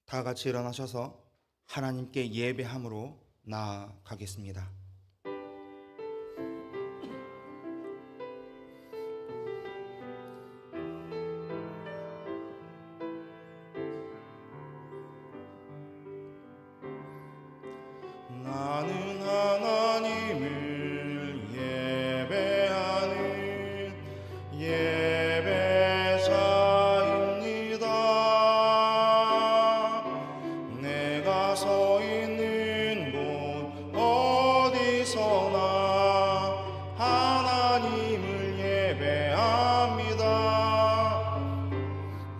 다 같이 일어나셔서 하나님께 예배함으로 나아가겠습니다. 나는 하나님을 예배하는 예배자입니다. 내가 서 있는 곳 어디서나 하나님을 예배합니다.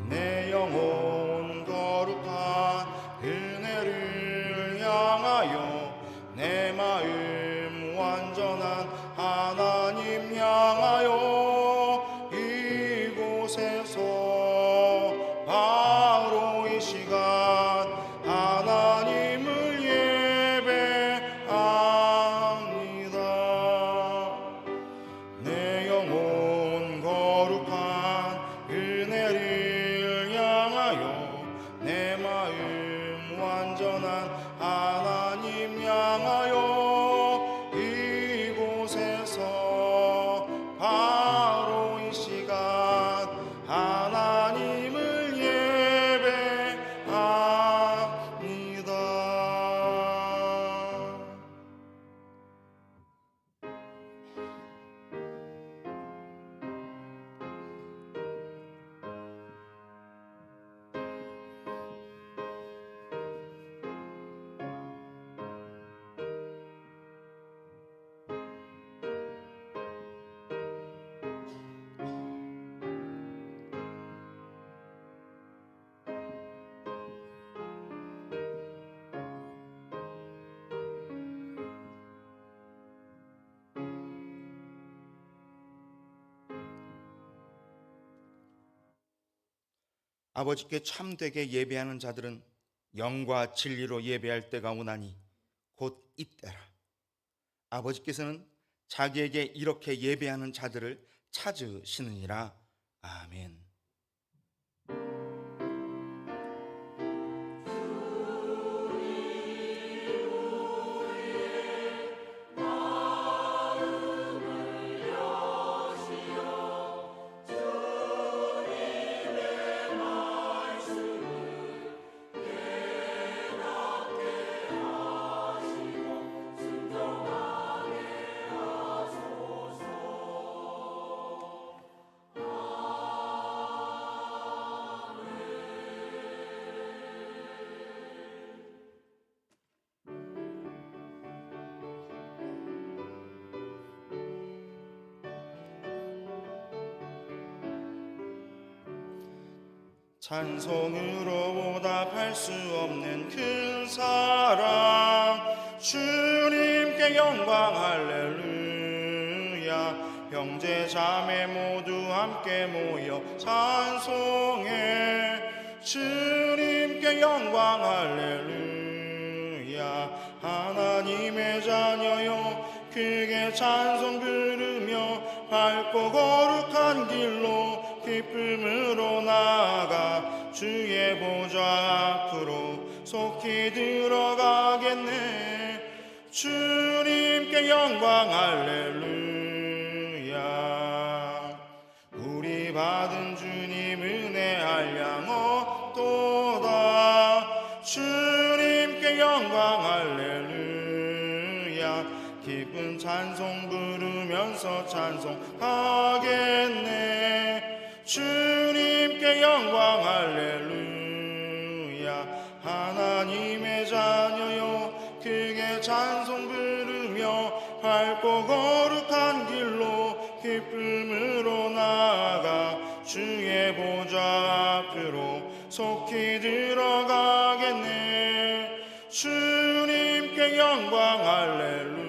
내 영혼 거룩한 은혜를 향하여 내 마음 완전한 하나님 향하여 이곳에서 바로 이 시간 하나님을 예배합니다. 내 영혼 거룩한 은혜를 향하여 내 마음 완전한 하나님 향하여 이곳에서 바로 이 시간 하나님을 예배합니다. 아버지께 참되게 예배하는 자들은 영과 진리로 예배할 때가 오나니 곧 이때라. 아버지께서는 자기에게 이렇게 예배하는 자들을 찾으시느니라. 아멘. 찬송으로 보답할 수 없는 큰 사랑 주님께 영광 할렐루야. 형제 자매 모두 함께 모여 찬송해 주님께 영광 할렐루야. 하나님의 자녀여 크게 찬송 부르며 밝고 거룩한 길로 기쁨으로 나아가 주의 보좌 앞으로 속히 들어가겠네. 주님께 영광 할렐루야. 우리 받은 주님 은혜 한량 없도다. 주님께 영광 할렐루야. 기쁜 찬송 부르면서 찬송하겠네. 주님께 영광 할렐루야. 하나님의 자녀여 크게 찬송 부르며 밝고 거룩한 길로 기쁨으로 나아가 주의 보좌 앞으로 속히 들어가겠네. 주님께 영광 할렐루야.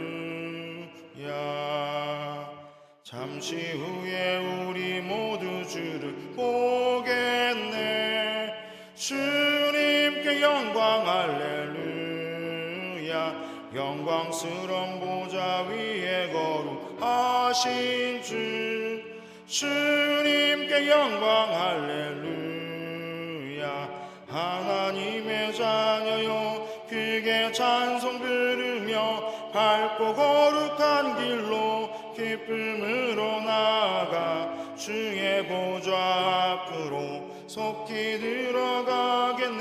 잠시 후에 우리 모두 주를 보겠네. 주님께 영광 할렐루야. 영광스러운 보좌 위에 거룩하신 주 주님께 영광 할렐루야. 하나님의 자녀여 크게 찬송 부르며 밝고 거룩한 길로 기쁨으로 나아가 주의 보좌 앞으로 속히 들어가겠네.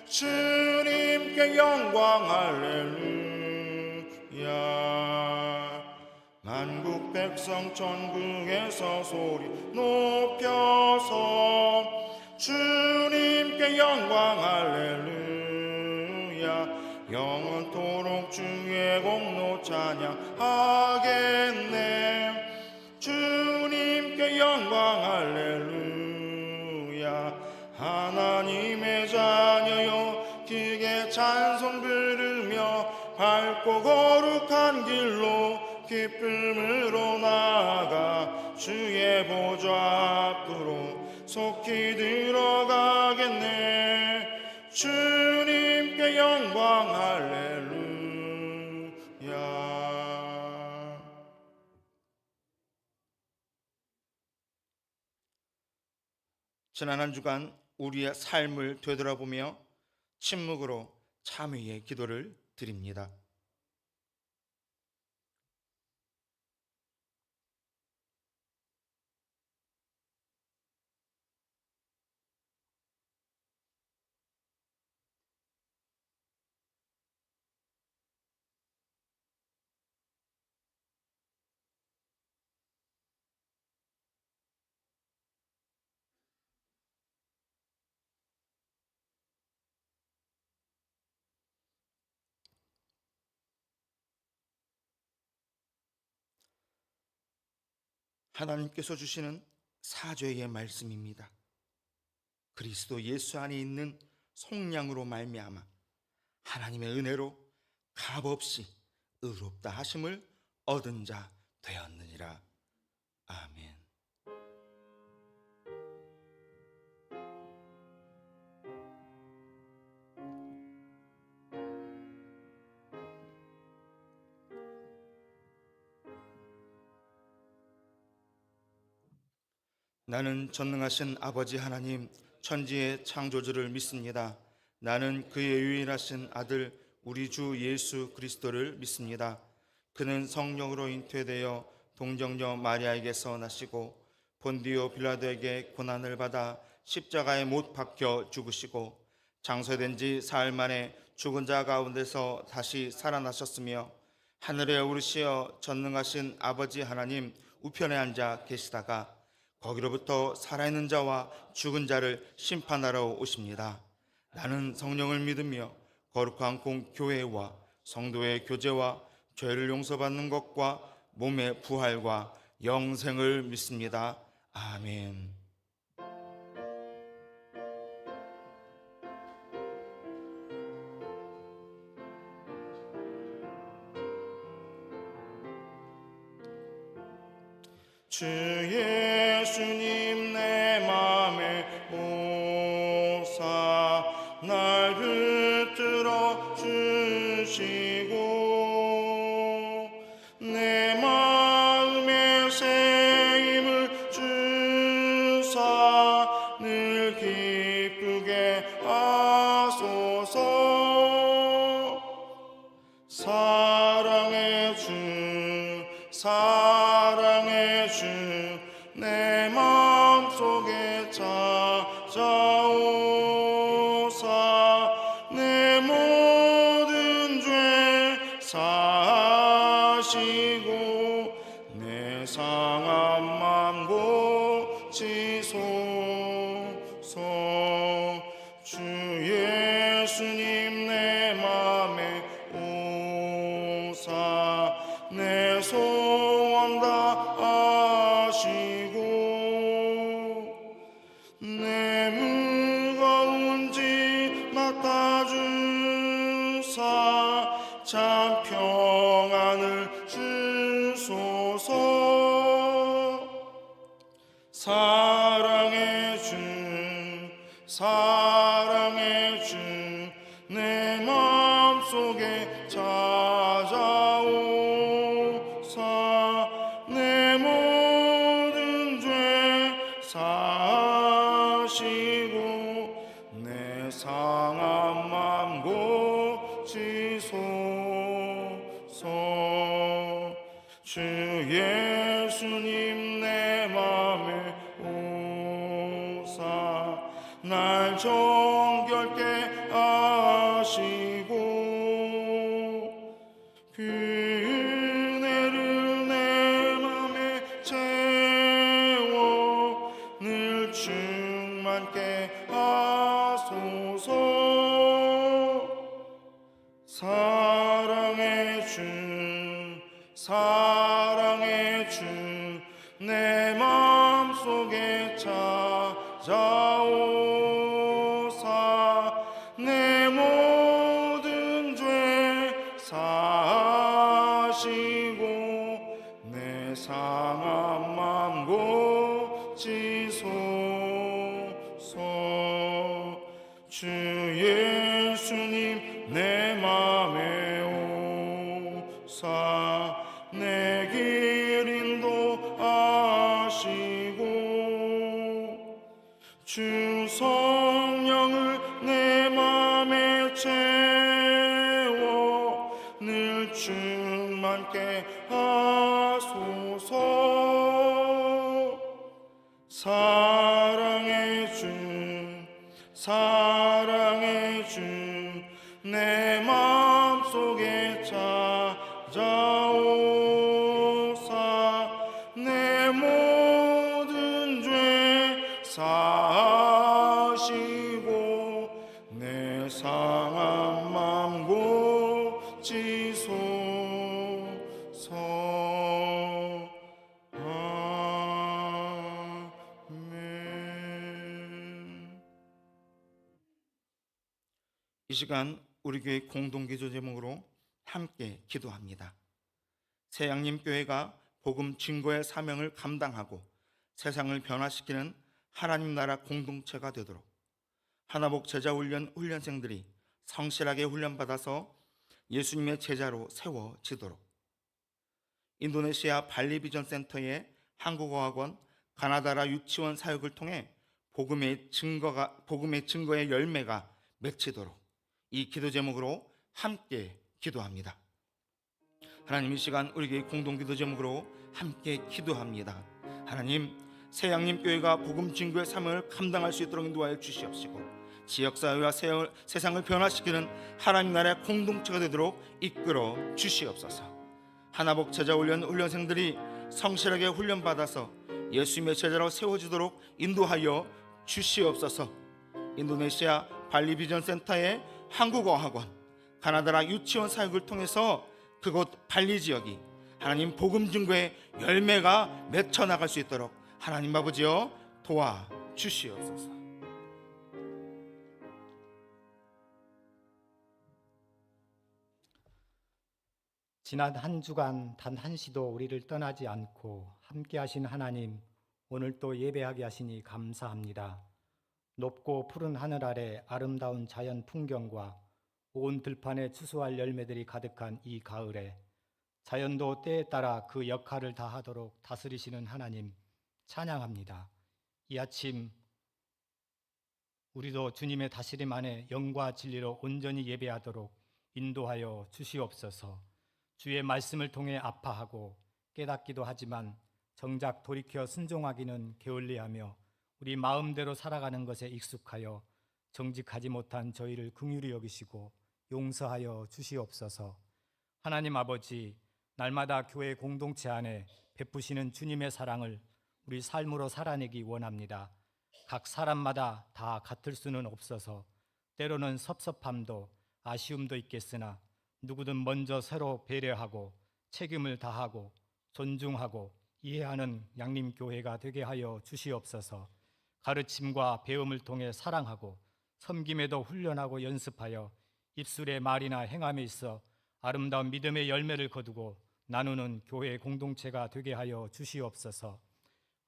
주님께 영광 할렐루야. 만국 백성 천국에서 소리 높여서 주님께 영광 할렐루야. 영원토록 주의 공로 찬양하겠네. 주님께 영광 할렐루야. 하나님의 자녀여 크게 찬송 부르며 밝고 거룩한 길로 기쁨으로 나아가 주의 보좌 앞으로 속히 들어가겠네. 주님께 영광 할렐루야. 지난 한 주간 우리의 삶을 되돌아보며 침묵으로 참회의 기도를 드립니다. 하나님께서 주시는 사죄의 말씀입니다. 그리스도 예수 안에 있는 속량으로 말미암아 하나님의 은혜로 값없이 의롭다 하심을 얻은 자 되었느니라. 아멘. 나는 전능하신 아버지 하나님 천지의 창조주를 믿습니다. 나는 그의 유일하신 아들 우리 주 예수 그리스도를 믿습니다. 그는 성령으로 잉태되어 동정녀 마리아에게서 나시고 본디오 빌라도에게 고난을 받아 십자가에 못 박혀 죽으시고 장사된 지 사흘 만에 죽은 자 가운데서 다시 살아나셨으며 하늘에 오르시어 전능하신 아버지 하나님 우편에 앉아 계시다가 거기로부터 살아있는 자와 죽은 자를 심판하러 오십니다. 나는 성령을 믿으며 거룩한 공교회와 성도의 교제와 죄를 용서받는 것과 몸의 부활과 영생을 믿습니다. 아멘. 주 예수님 내 맘에 오사 날 붙들어 주시고 내 마음에 새 힘을 주사 늘 기쁘게 하소서. 사랑의 주 사랑의 주 내 마음속에 찾아오사 내 모든 죄 사하시고 내 상한 맘 고치소서. 주 예수님 내 맘에 오사 내 소원 다 아시고 내 무거운 짐 맡아주사 참 평안을 주소서. 사랑의 주 사랑의 주 내 마음속에 찾아오사 내 모든 죄 사하시고 내 상한 맘 고치소서. 주 예수님 내 맘에 오사 날 정결케 하시고 그 은혜를 내 맘에 채워 늘 충만케 하소서. 사랑의 주 사랑의 주 내 맘속에 찾아오사 내 모든 죄 사하시고 내 상한 맘 고치소서. 주 예수님 내 맘에 오사 내 길 인도하시고 주 성령을 내 맘에 채워 늘 충만케 하소서. 사랑의 주 사랑의 주 내 맘속에 찾아오사 내 모든 죄 사하시고 내 상한 맘 고치소서. 아멘. 이 시간 우리 교회 공동기도 제목으로 함께 기도합니다. 새양림교회가 복음 증거의 사명을 감당하고 세상을 변화시키는 하나님 나라 공동체가 되도록 하나복 제자훈련 훈련생들이 성실하게 훈련받아서 예수님의 제자로 세워지도록 인도네시아 발리 비전 센터의 한국어학원, 가나다라 유치원 사역을 통해 복음의 증거의 열매가 맺히도록 이 기도 제목으로 함께 기도합니다. 하나님, 이 시간 우리 교회 공동기도 제목으로 함께 기도합니다. 하나님, 새양림교회가 복음 증거의 사명을 감당할 수 있도록 인도하여 주시옵시고 지역사회와 세상을 변화시키는 하나님 나라의 공동체가 되도록 이끌어 주시옵소서. 하나복 제자훈련 훈련생들이 성실하게 훈련받아서 예수님의 제자로 세워지도록 인도하여 주시옵소서. 인도네시아 발리 비전 센터의 한국어 학원, 가나다라 유치원 사역을 통해서 그곳 발리 지역이 하나님 복음 증거의 열매가 맺혀 나갈 수 있도록 하나님 아버지여 도와 주시옵소서. 지난 한 주간 단 한시도 우리를 떠나지 않고 함께 하신 하나님, 오늘 또 예배하게 하시니 감사합니다. 높고 푸른 하늘 아래 아름다운 자연 풍경과 온 들판에 추수할 열매들이 가득한 이 가을에 자연도 때에 따라 그 역할을 다하도록 다스리시는 하나님 찬양합니다. 이 아침 우리도 주님의 다스림 안에 영과 진리로 온전히 예배하도록 인도하여 주시옵소서. 주의 말씀을 통해 아파하고 깨닫기도 하지만 정작 돌이켜 순종하기는 게을리하며 우리 마음대로 살아가는 것에 익숙하여 정직하지 못한 저희를 긍휼히 여기시고 용서하여 주시옵소서. 하나님 아버지, 날마다 교회 공동체 안에 베푸시는 주님의 사랑을 우리 삶으로 살아내기 원합니다. 각 사람마다 다 같을 수는 없어서 때로는 섭섭함도 아쉬움도 있겠으나 누구든 먼저 서로 배려하고 책임을 다하고 존중하고 이해하는 양림교회가 되게 하여 주시옵소서. 가르침과 배움을 통해 사랑하고 섬김에도 훈련하고 연습하여 입술의 말이나 행함에 있어 아름다운 믿음의 열매를 거두고 나누는 교회 공동체가 되게 하여 주시옵소서.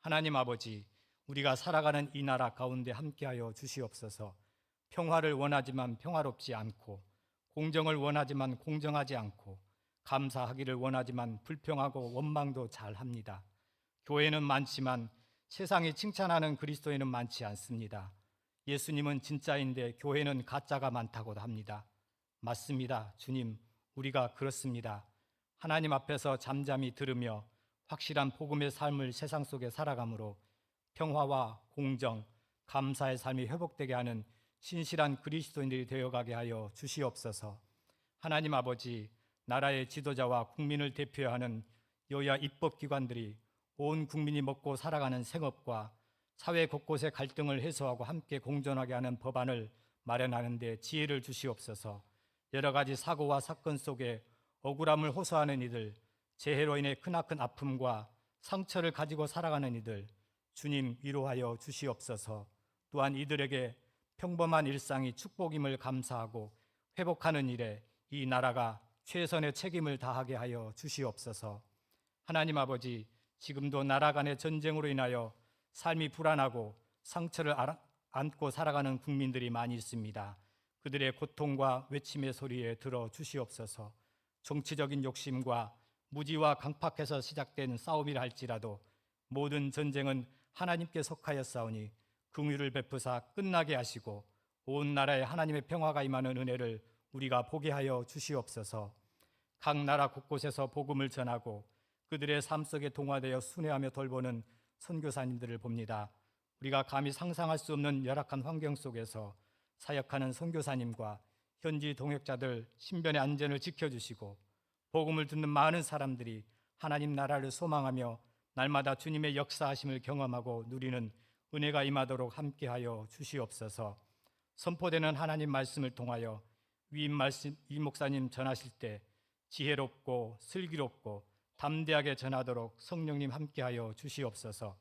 하나님 아버지, 우리가 살아가는 이 나라 가운데 함께하여 주시옵소서. 평화를 원하지만 평화롭지 않고, 공정을 원하지만 공정하지 않고, 감사하기를 원하지만 불평하고 원망도 잘합니다. 교회는 많지만 세상이 칭찬하는 그리스도인은 많지 않습니다. 예수님은 진짜인데 교회는 가짜가 많다고 합니다. 맞습니다. 주님, 우리가 그렇습니다. 하나님 앞에서 잠잠히 들으며 확실한 복음의 삶을 세상 속에 살아감으로 평화와 공정, 감사의 삶이 회복되게 하는 신실한 그리스도인들이 되어가게 하여 주시옵소서. 하나님 아버지, 나라의 지도자와 국민을 대표하는 여야 입법기관들이 온 국민이 먹고 살아가는 생업과 사회 곳곳의 갈등을 해소하고 함께 공존하게 하는 법안을 마련하는 데 지혜를 주시옵소서. 여러 가지 사고와 사건 속에 억울함을 호소하는 이들, 재해로 인해 크나큰 아픔과 상처를 가지고 살아가는 이들, 주님 위로하여 주시옵소서. 또한 이들에게 평범한 일상이 축복임을 감사하고 회복하는 일에 이 나라가 최선의 책임을 다하게 하여 주시옵소서. 하나님 아버지, 지금도 나라 간의 전쟁으로 인하여 삶이 불안하고 상처를 안고 살아가는 국민들이 많이 있습니다. 그들의 고통과 외침의 소리에 들어 주시옵소서. 정치적인 욕심과 무지와 강팍해서 시작된 싸움이라 할지라도 모든 전쟁은 하나님께 속하였사오니 긍휼을 베푸사 끝나게 하시고 온 나라에 하나님의 평화가 임하는 은혜를 우리가 보게 하여 주시옵소서. 각 나라 곳곳에서 복음을 전하고 그들의 삶 속에 동화되어 순회하며 돌보는 선교사님들을 봅니다. 우리가 감히 상상할 수 없는 열악한 환경 속에서 사역하는 선교사님과 현지 동역자들 신변의 안전을 지켜주시고 복음을 듣는 많은 사람들이 하나님 나라를 소망하며 날마다 주님의 역사하심을 경험하고 누리는 은혜가 임하도록 함께하여 주시옵소서. 선포되는 하나님 말씀을 통하여 위 목사님 전하실 때 지혜롭고 슬기롭고 담대하게 전하도록 성령님 함께하여 주시옵소서.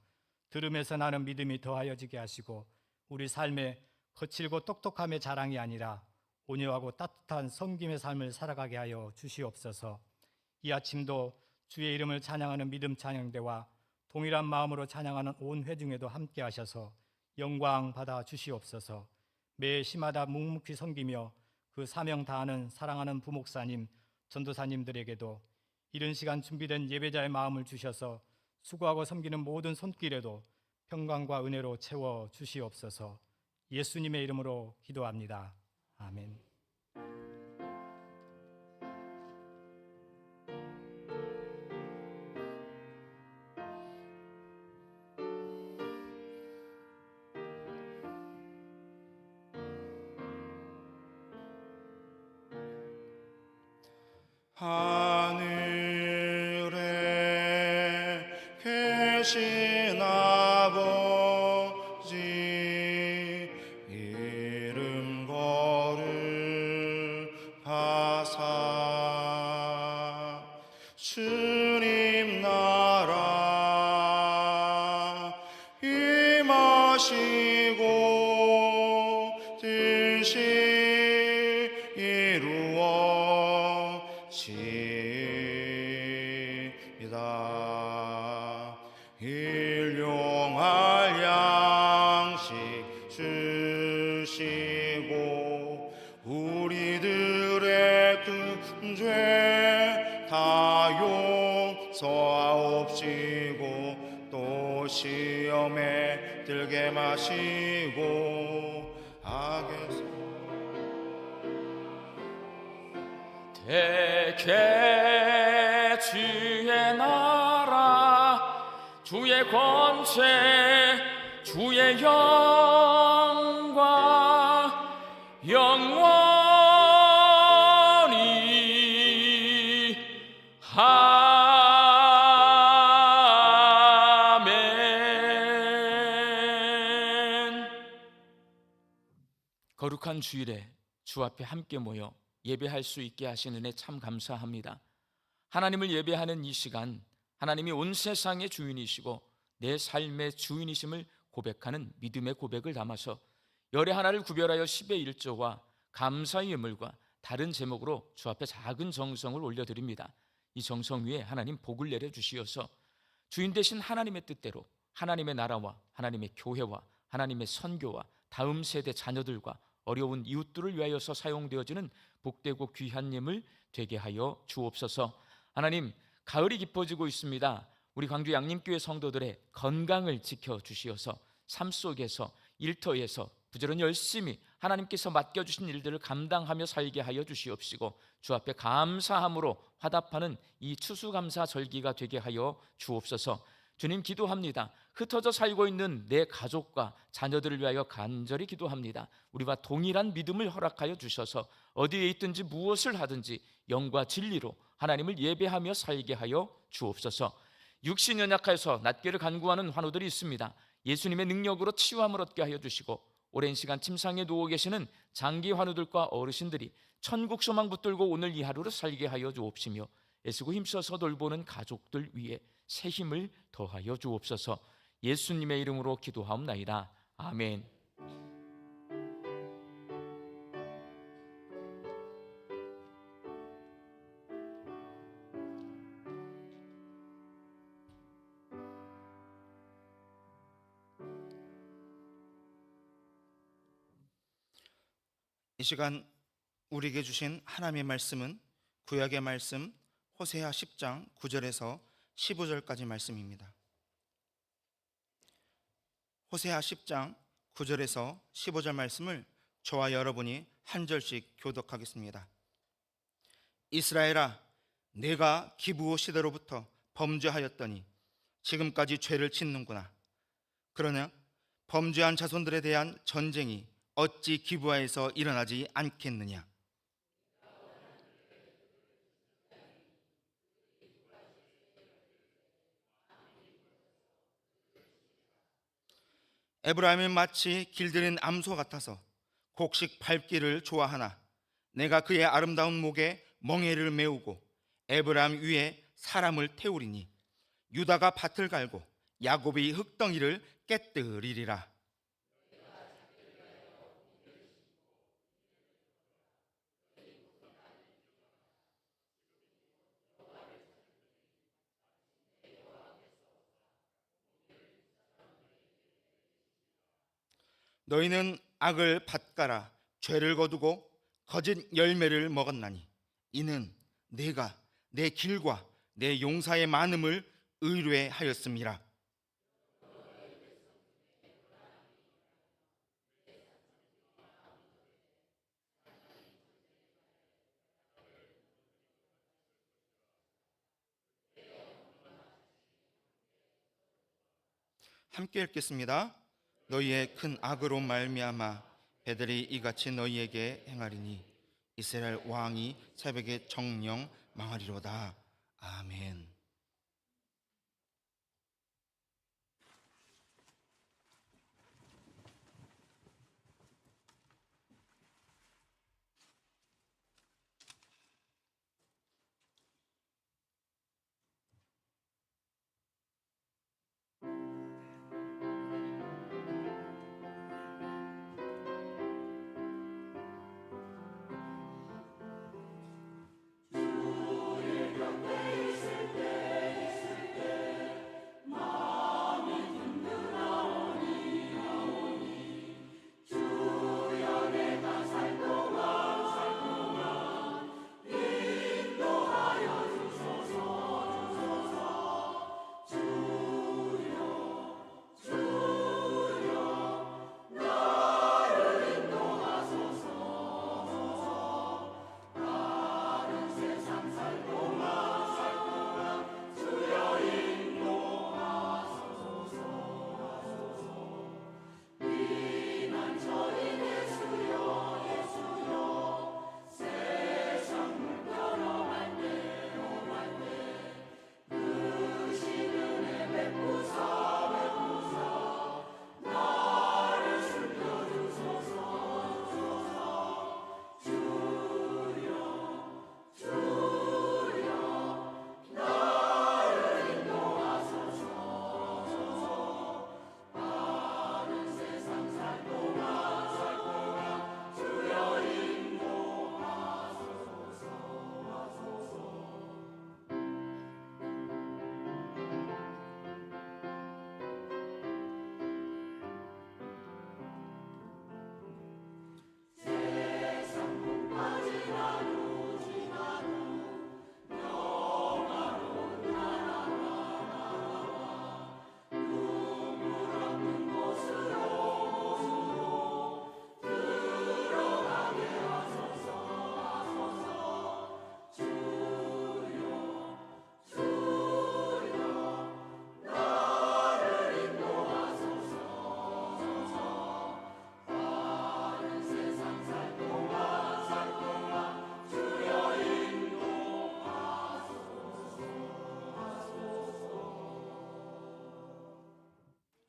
들음에서 나는 믿음이 더하여지게 하시고 우리 삶에 거칠고 똑똑함의 자랑이 아니라 온유하고 따뜻한 섬김의 삶을 살아가게 하여 주시옵소서. 이 아침도 주의 이름을 찬양하는 믿음 찬양대와 동일한 마음으로 찬양하는 온 회중에도 함께 하셔서 영광 받아 주시옵소서. 매 시마다 묵묵히 섬기며 그 사명 다하는 사랑하는 부목사님, 전도사님들에게도 이른 시간 준비된 예배자의 마음을 주셔서 수고하고 섬기는 모든 손길에도 평강과 은혜로 채워 주시옵소서. 예수님의 이름으로 기도합니다. 아멘. 하늘에 계신 아버지 이름 거룩하사 주님 나라 임하시고 뜻이 이루어지이다. 일용할 양식 주시고 우리들의 큰 죄 다 용서하옵시고 또 시험에 들게 마시고 악에서 대개 주의 나라 주의 권세 주의 영광 영원히 아멘. 거룩한 주일에 주 앞에 함께 모여 예배할 수 있게 하신 은혜 참 감사합니다. 하나님을 예배하는 이 시간, 하나님이 온 세상의 주인이시고 내 삶의 주인이심을 고백하는 믿음의 고백을 담아서 열의 하나를 구별하여 10의 1조와 감사의 예물과 다른 제목으로 주 앞에 작은 정성을 올려드립니다. 이 정성 위에 하나님 복을 내려주시어서 주인 되신 하나님의 뜻대로 하나님의 나라와 하나님의 교회와 하나님의 선교와 다음 세대 자녀들과 어려운 이웃들을 위하여서 사용되어지는 복되고 귀한 예물 되게 하여 주옵소서. 하나님, 가을이 깊어지고 있습니다. 우리 광주 양림교회 성도들의 건강을 지켜주시어서 삶 속에서 일터에서 부지런히 열심히 하나님께서 맡겨주신 일들을 감당하며 살게 하여 주시옵시고 주 앞에 감사함으로 화답하는 이 추수감사 절기가 되게 하여 주옵소서. 주님, 기도합니다. 흩어져 살고 있는 내 가족과 자녀들을 위하여 간절히 기도합니다. 우리와 동일한 믿음을 허락하여 주셔서 어디에 있든지 무엇을 하든지 영과 진리로 하나님을 예배하며 살게 하여 주옵소서. 육신 연약해서 낫기를 간구하는 환우들이 있습니다. 예수님의 능력으로 치유함을 얻게 하여 주시고 오랜 시간 침상에 누워 계시는 장기 환우들과 어르신들이 천국 소망 붙들고 오늘 이 하루를 살게 하여 주옵시며 애쓰고 힘써서 돌보는 가족들 위에 새 힘을 더하여 주옵소서. 예수님의 이름으로 기도하옵나이다. 아멘. 이 시간 우리에게 주신 하나님의 말씀은 구약의 말씀 호세아 10장 9절에서 15절까지 말씀입니다. 호세아 10장 9절에서 15절 말씀을 저와 여러분이 한 절씩 교독하겠습니다. 이스라엘아, 내가 기브오 시대로부터 범죄하였더니 지금까지 죄를 짓는구나. 그러나 범죄한 자손들에 대한 전쟁이 어찌 기브아에서 일어나지 않겠느냐. 에브라임은 마치 길들인 암소 같아서 곡식 밟기를 좋아하나 내가 그의 아름다운 목에 멍에를 메우고 에브라임 위에 사람을 태우리니 유다가 밭을 갈고 야곱이 흙덩이를 깨뜨리리라. 너희는 악을 밭가라 죄를 거두고 거짓 열매를 먹었나니 이는 내가 내 길과 내 용사의 많음을 의뢰하였음이라. 함께 읽겠습니다. 너희의 큰 악으로 말미암아 배들이 이같이 너희에게 행하리니 이스라엘 왕이 새벽에 정령 망하리로다. 아멘. 주의 곁에 있을 때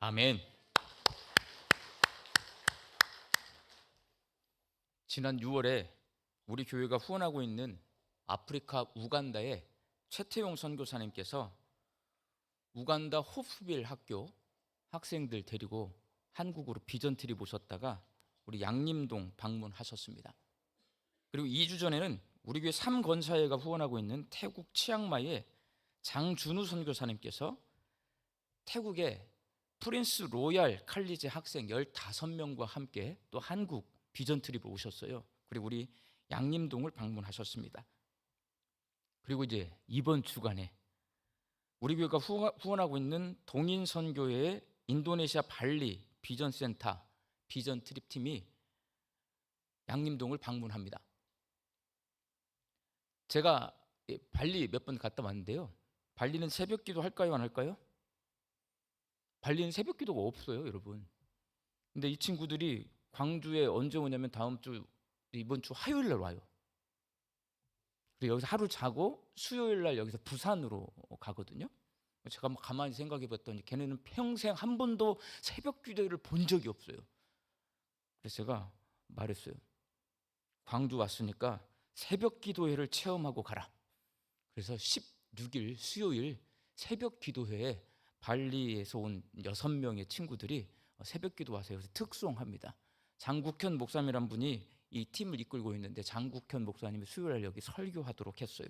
아멘. 지난 6월에 우리 교회가 후원하고 있는 아프리카 우간다의 최태용 선교사님께서 우간다 호프빌 학교 학생들 데리고 한국으로 비전 트립 오셨다가 우리 양림동 방문하셨습니다. 그리고 2주 전에는 우리 교회 3건사회가 후원하고 있는 태국 치앙마이의 장준우 선교사님께서 태국의 프린스 로얄 칼리지 학생 15명과 함께 또 한국 비전 트립을 오셨어요. 그리고 우리 양림동을 방문하셨습니다. 그리고 이제 이번 주간에 우리 교회가 후원하고 있는 동인선교회의 인도네시아 발리 비전센터 비전 트립 팀이 양림동을 방문합니다. 제가 발리 몇 번 갔다 왔는데요. 발리는 새벽 기도 할까요, 안 할까요? 발리는 새벽 기도가 없어요, 여러분. 근데 이 친구들이 광주에 언제 오냐면 다음 주, 이번 주 화요일 날 와요. 그리고 여기서 하루 자고 수요일 날 여기서 부산으로 가거든요. 제가 가만히 생각해 봤더니 걔네는 평생 한 번도 새벽 기도를 본 적이 없어요. 그래서 제가 말했어요. 광주 왔으니까 새벽 기도회를 체험하고 가라. 그래서 16일 수요일 새벽 기도회에 발리에서 온 6명의 친구들이 새벽 기도 와서 여기서 특송합니다. 장국현 목사님이란 분이 이 팀을 이끌고 있는데 장국현 목사님이 수요일날 여기 설교하도록 했어요.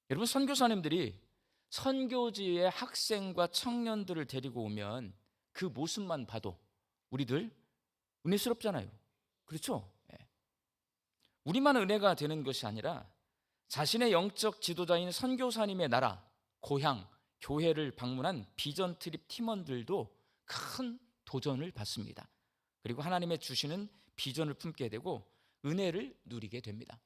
여러분, 선교사님들이 선교지의 학생과 청년들을 데리고 오면 그 모습만 봐도 우리들 은혜스럽잖아요. 그렇죠? 우리만 은혜가 되는 것이 아니라 자신의 영적 지도자인 선교사님의 나라, 고향, 교회를 방문한 비전 트립 팀원들도 큰 도전을 받습니다. 그리고 하나님의 주시는 비전을 품게 되고 은혜를 누리게 됩니다.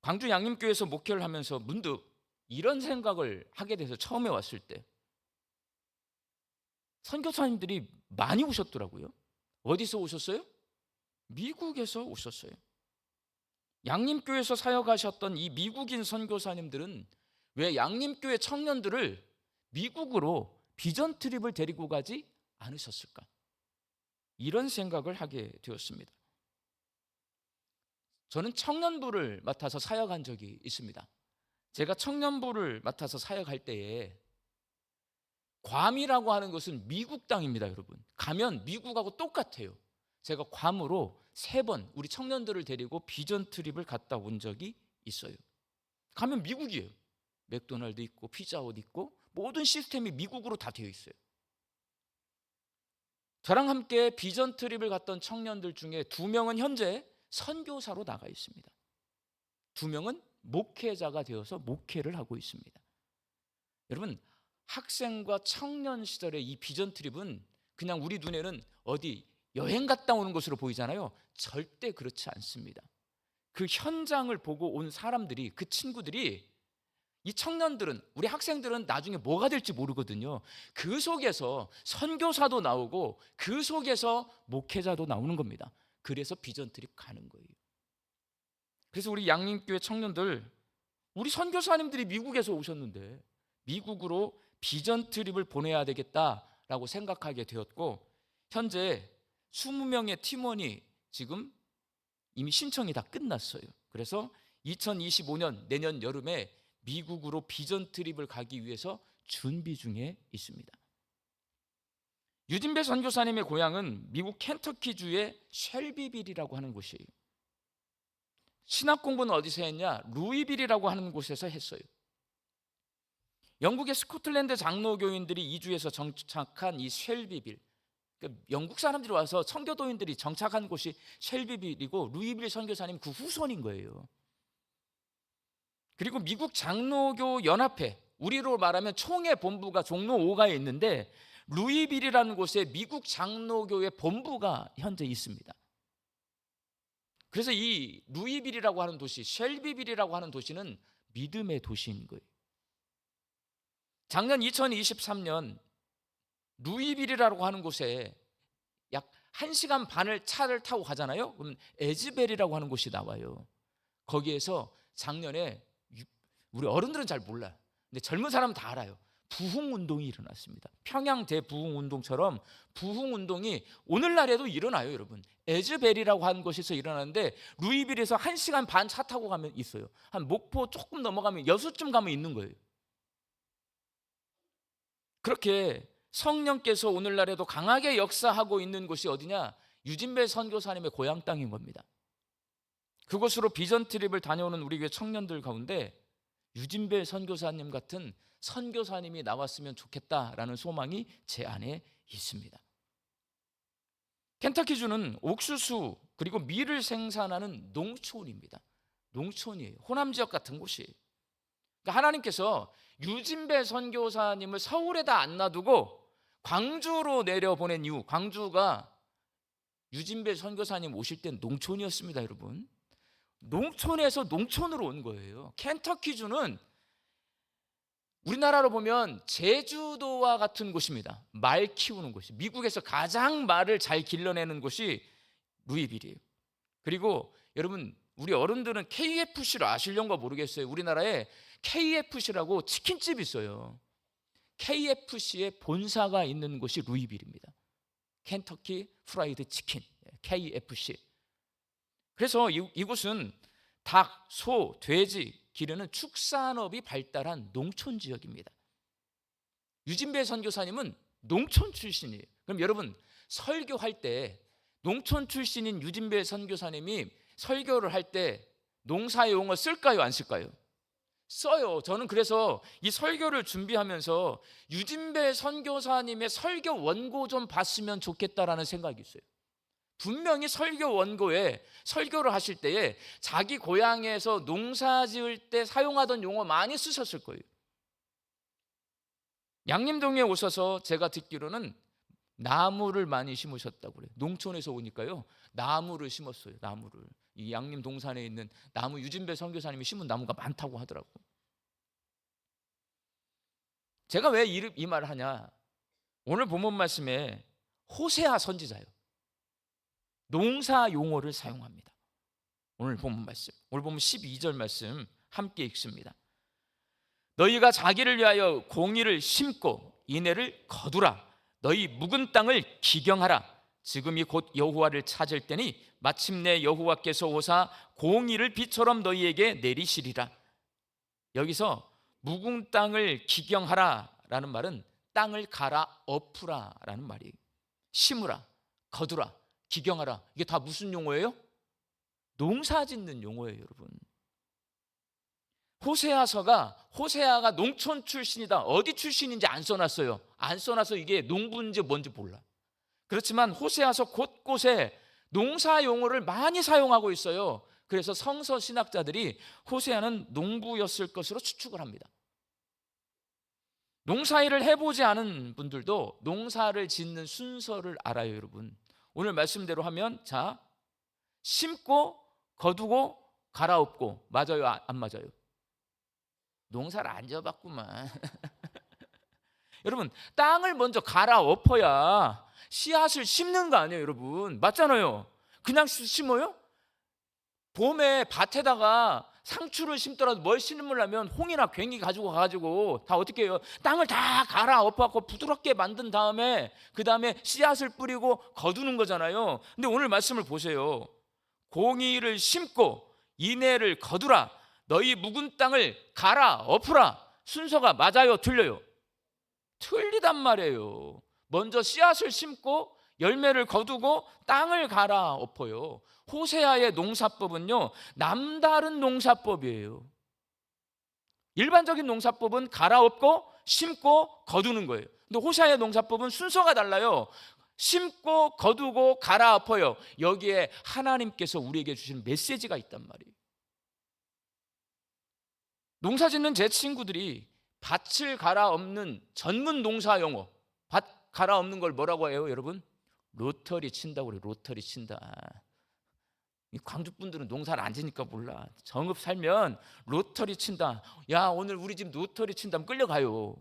광주 양림교회에서 목회를 하면서 문득 이런 생각을 하게 돼서 처음에 왔을 때 선교사님들이 많이 오셨더라고요. 어디서 오셨어요? 미국에서 오셨어요. 양림교회에서 사역하셨던 이 미국인 선교사님들은 왜 양림교회 청년들을 미국으로 비전 트립을 데리고 가지 않으셨을까? 이런 생각을 하게 되었습니다. 저는 청년부를 맡아서 사역한 적이 있습니다. 제가 청년부를 맡아서 사역할 때에 괌이라고 하는 것은 미국 땅입니다, 여러분. 가면 미국하고 똑같아요. 제가 괌으로 3번 우리 청년들을 데리고 비전 트립을 갔다 온 적이 있어요. 가면 미국이에요. 맥도날드 있고 피자헛 있고 모든 시스템이 미국으로 다 되어 있어요. 저랑 함께 비전 트립을 갔던 청년들 중에 2명은 현재 선교사로 나가 있습니다. 2명은 목회자가 되어서 목회를 하고 있습니다. 여러분, 학생과 청년 시절의 이 비전 트립은 그냥 우리 눈에는 어디 여행 갔다 오는 것으로 보이잖아요. 절대 그렇지 않습니다. 그 현장을 보고 온 사람들이, 그 친구들이, 이 청년들은, 우리 학생들은 나중에 뭐가 될지 모르거든요. 그 속에서 선교사도 나오고 그 속에서 목회자도 나오는 겁니다. 그래서 비전 트립 가는 거예요. 그래서 우리 양림교회 청년들, 우리 선교사님들이 미국에서 오셨는데 미국으로 비전 트립을 보내야 되겠다라고 생각하게 되었고, 현재 20명의 팀원이 지금 이미 신청이 다 끝났어요. 그래서 2025년 내년 여름에 미국으로 비전 트립을 가기 위해서 준비 중에 있습니다. 유진배 선교사님의 고향은 미국 켄터키주의 쉘비빌이라고 하는 곳이에요. 신학 공부는 어디서 했냐? 루이빌이라고 하는 곳에서 했어요. 영국의 스코틀랜드 장로교인들이 이주해서 정착한 이 쉘비빌, 그러니까 영국 사람들이 와서 청교도인들이 정착한 곳이 쉘비빌이고 루이빌 선교사님 그 후손인 거예요. 그리고 미국 장로교 연합회, 우리로 말하면 총회 본부가 종로 5가에 있는데 루이빌이라는 곳에 미국 장로교의 본부가 현재 있습니다. 그래서 이 루이빌이라고 하는 도시, 쉘비빌이라고 하는 도시는 믿음의 도시인 거예요. 작년 2023년 루이빌이라고 하는 곳에 약 1시간 반을 차를 타고 가잖아요. 그럼 에즈벨이라고 하는 곳이 나와요. 거기에서 작년에, 우리 어른들은 잘 몰라요. 근데 젊은 사람은 다 알아요. 부흥운동이 일어났습니다. 평양 대부흥운동처럼 부흥운동이 오늘날에도 일어나요, 여러분. 에즈벨이라고 하는 곳에서 일어나는데 루이빌에서 1시간 반 차 타고 가면 있어요. 한 목포 조금 넘어가면 여수쯤 가면 있는 거예요. 그렇게 성령께서 오늘날에도 강하게 역사하고 있는 곳이 어디냐? 유진배 선교사님의 고향 땅인 겁니다. 그곳으로 비전 트립을 다녀오는 우리 교회 청년들 가운데 유진배 선교사님 같은 선교사님이 나왔으면 좋겠다라는 소망이 제 안에 있습니다. 켄터키주는 옥수수 그리고 밀을 생산하는 농촌입니다. 농촌이에요. 호남 지역 같은 곳이에요. 그러니까 하나님께서 유진배 선교사님을 서울에다 안 놔두고 광주로 내려보낸 이유, 광주가 유진배 선교사님 오실 땐 농촌이었습니다, 여러분. 농촌에서 농촌으로 온 거예요. 켄터키주는 우리나라로 보면 제주도와 같은 곳입니다. 말 키우는 곳이. 미국에서 가장 말을 잘 길러내는 곳이 루이빌이에요. 그리고 여러분, 우리 어른들은 KFC를 아시려는가 모르겠어요. 우리나라에 KFC라고 치킨집이 있어요. KFC의 본사가 있는 곳이 루이빌입니다. 켄터키 프라이드 치킨, KFC. 그래서 이곳은 닭, 소, 돼지 기르는 축산업이 발달한 농촌 지역입니다. 유진배 선교사님은 농촌 출신이에요. 그럼 여러분, 설교할 때 농촌 출신인 유진배 선교사님이 설교를 할 때 농사 용어 쓸까요, 안 쓸까요? 써요. 저는 그래서 이 설교를 준비하면서 유진배 선교사님의 설교 원고 좀 봤으면 좋겠다라는 생각이 있어요. 분명히 설교 원고에 설교를 하실 때에 자기 고향에서 농사 지을 때 사용하던 용어 많이 쓰셨을 거예요. 양림동에 오셔서 제가 듣기로는 나무를 많이 심으셨다고 그래요. 농촌에서 오니까요, 나무를 심었어요. 나무를. 이 양림 동산에 있는 나무, 유진배 선교사님이 심은 나무가 많다고 하더라고요. 제가 왜 이 말을 하냐? 오늘 본문 말씀에 호세아 선지자예요. 농사 용어를 사용합니다. 오늘 본문 말씀, 오늘 보면 12절 말씀 함께 읽습니다. 너희가 자기를 위하여 공의를 심고 인애를 거두라. 너희 묵은 땅을 기경하라. 지금이 곧 여호와를 찾을 때니 마침내 여호와께서 오사 공의를 비처럼 너희에게 내리시리라. 여기서 묵은 땅을 기경하라라는 말은 땅을 갈아엎으라라는 말이에요. 심으라, 거두라, 기경하라. 이게 다 무슨 용어예요? 농사 짓는 용어예요, 여러분. 호세아가 농촌 출신이다. 어디 출신인지 안 써놨어요. 안 써놔서 이게 농부인지 뭔지 몰라. 그렇지만 호세아서 곳곳에 농사 용어를 많이 사용하고 있어요. 그래서 성서 신학자들이 호세아는 농부였을 것으로 추측을 합니다. 농사일을 해보지 않은 분들도 농사를 짓는 순서를 알아요, 여러분. 오늘 말씀대로 하면, 자, 심고 거두고 갈아엎고. 맞아요, 안 맞아요? 농사를 안 지어봤구만. 여러분, 땅을 먼저 갈아엎어야 씨앗을 심는 거 아니에요, 여러분? 맞잖아요. 그냥 심어요? 봄에 밭에다가 상추를 심더라도 뭘 심으려면 홍이나 괭이 가지고 가가지고 다 어떻게 해요? 땅을 다 갈아엎어갖고 부드럽게 만든 다음에 그 다음에 씨앗을 뿌리고 거두는 거잖아요. 근데 오늘 말씀을 보세요. 공의를 심고 인애를 거두라. 너희 묵은 땅을 갈아엎으라. 순서가 맞아요, 틀려요? 틀리단 말이에요. 먼저 씨앗을 심고 열매를 거두고 땅을 갈아엎어요. 호세아의 농사법은요, 남다른 농사법이에요. 일반적인 농사법은 갈아엎고 심고 거두는 거예요. 근데 호세아의 농사법은 순서가 달라요. 심고 거두고 갈아엎어요. 여기에 하나님께서 우리에게 주신 메시지가 있단 말이에요. 농사 짓는 제 친구들이 밭을 갈아엎는 전문 농사 용어, 밭 갈아엎는 걸 뭐라고 해요, 여러분? 로터리 친다고 그래요. 로터리 친다. 광주 분들은 농사를 안 지니까 몰라. 정읍 살면 로터리 친다. 야, 오늘 우리 집 로터리 친다면 끌려가요.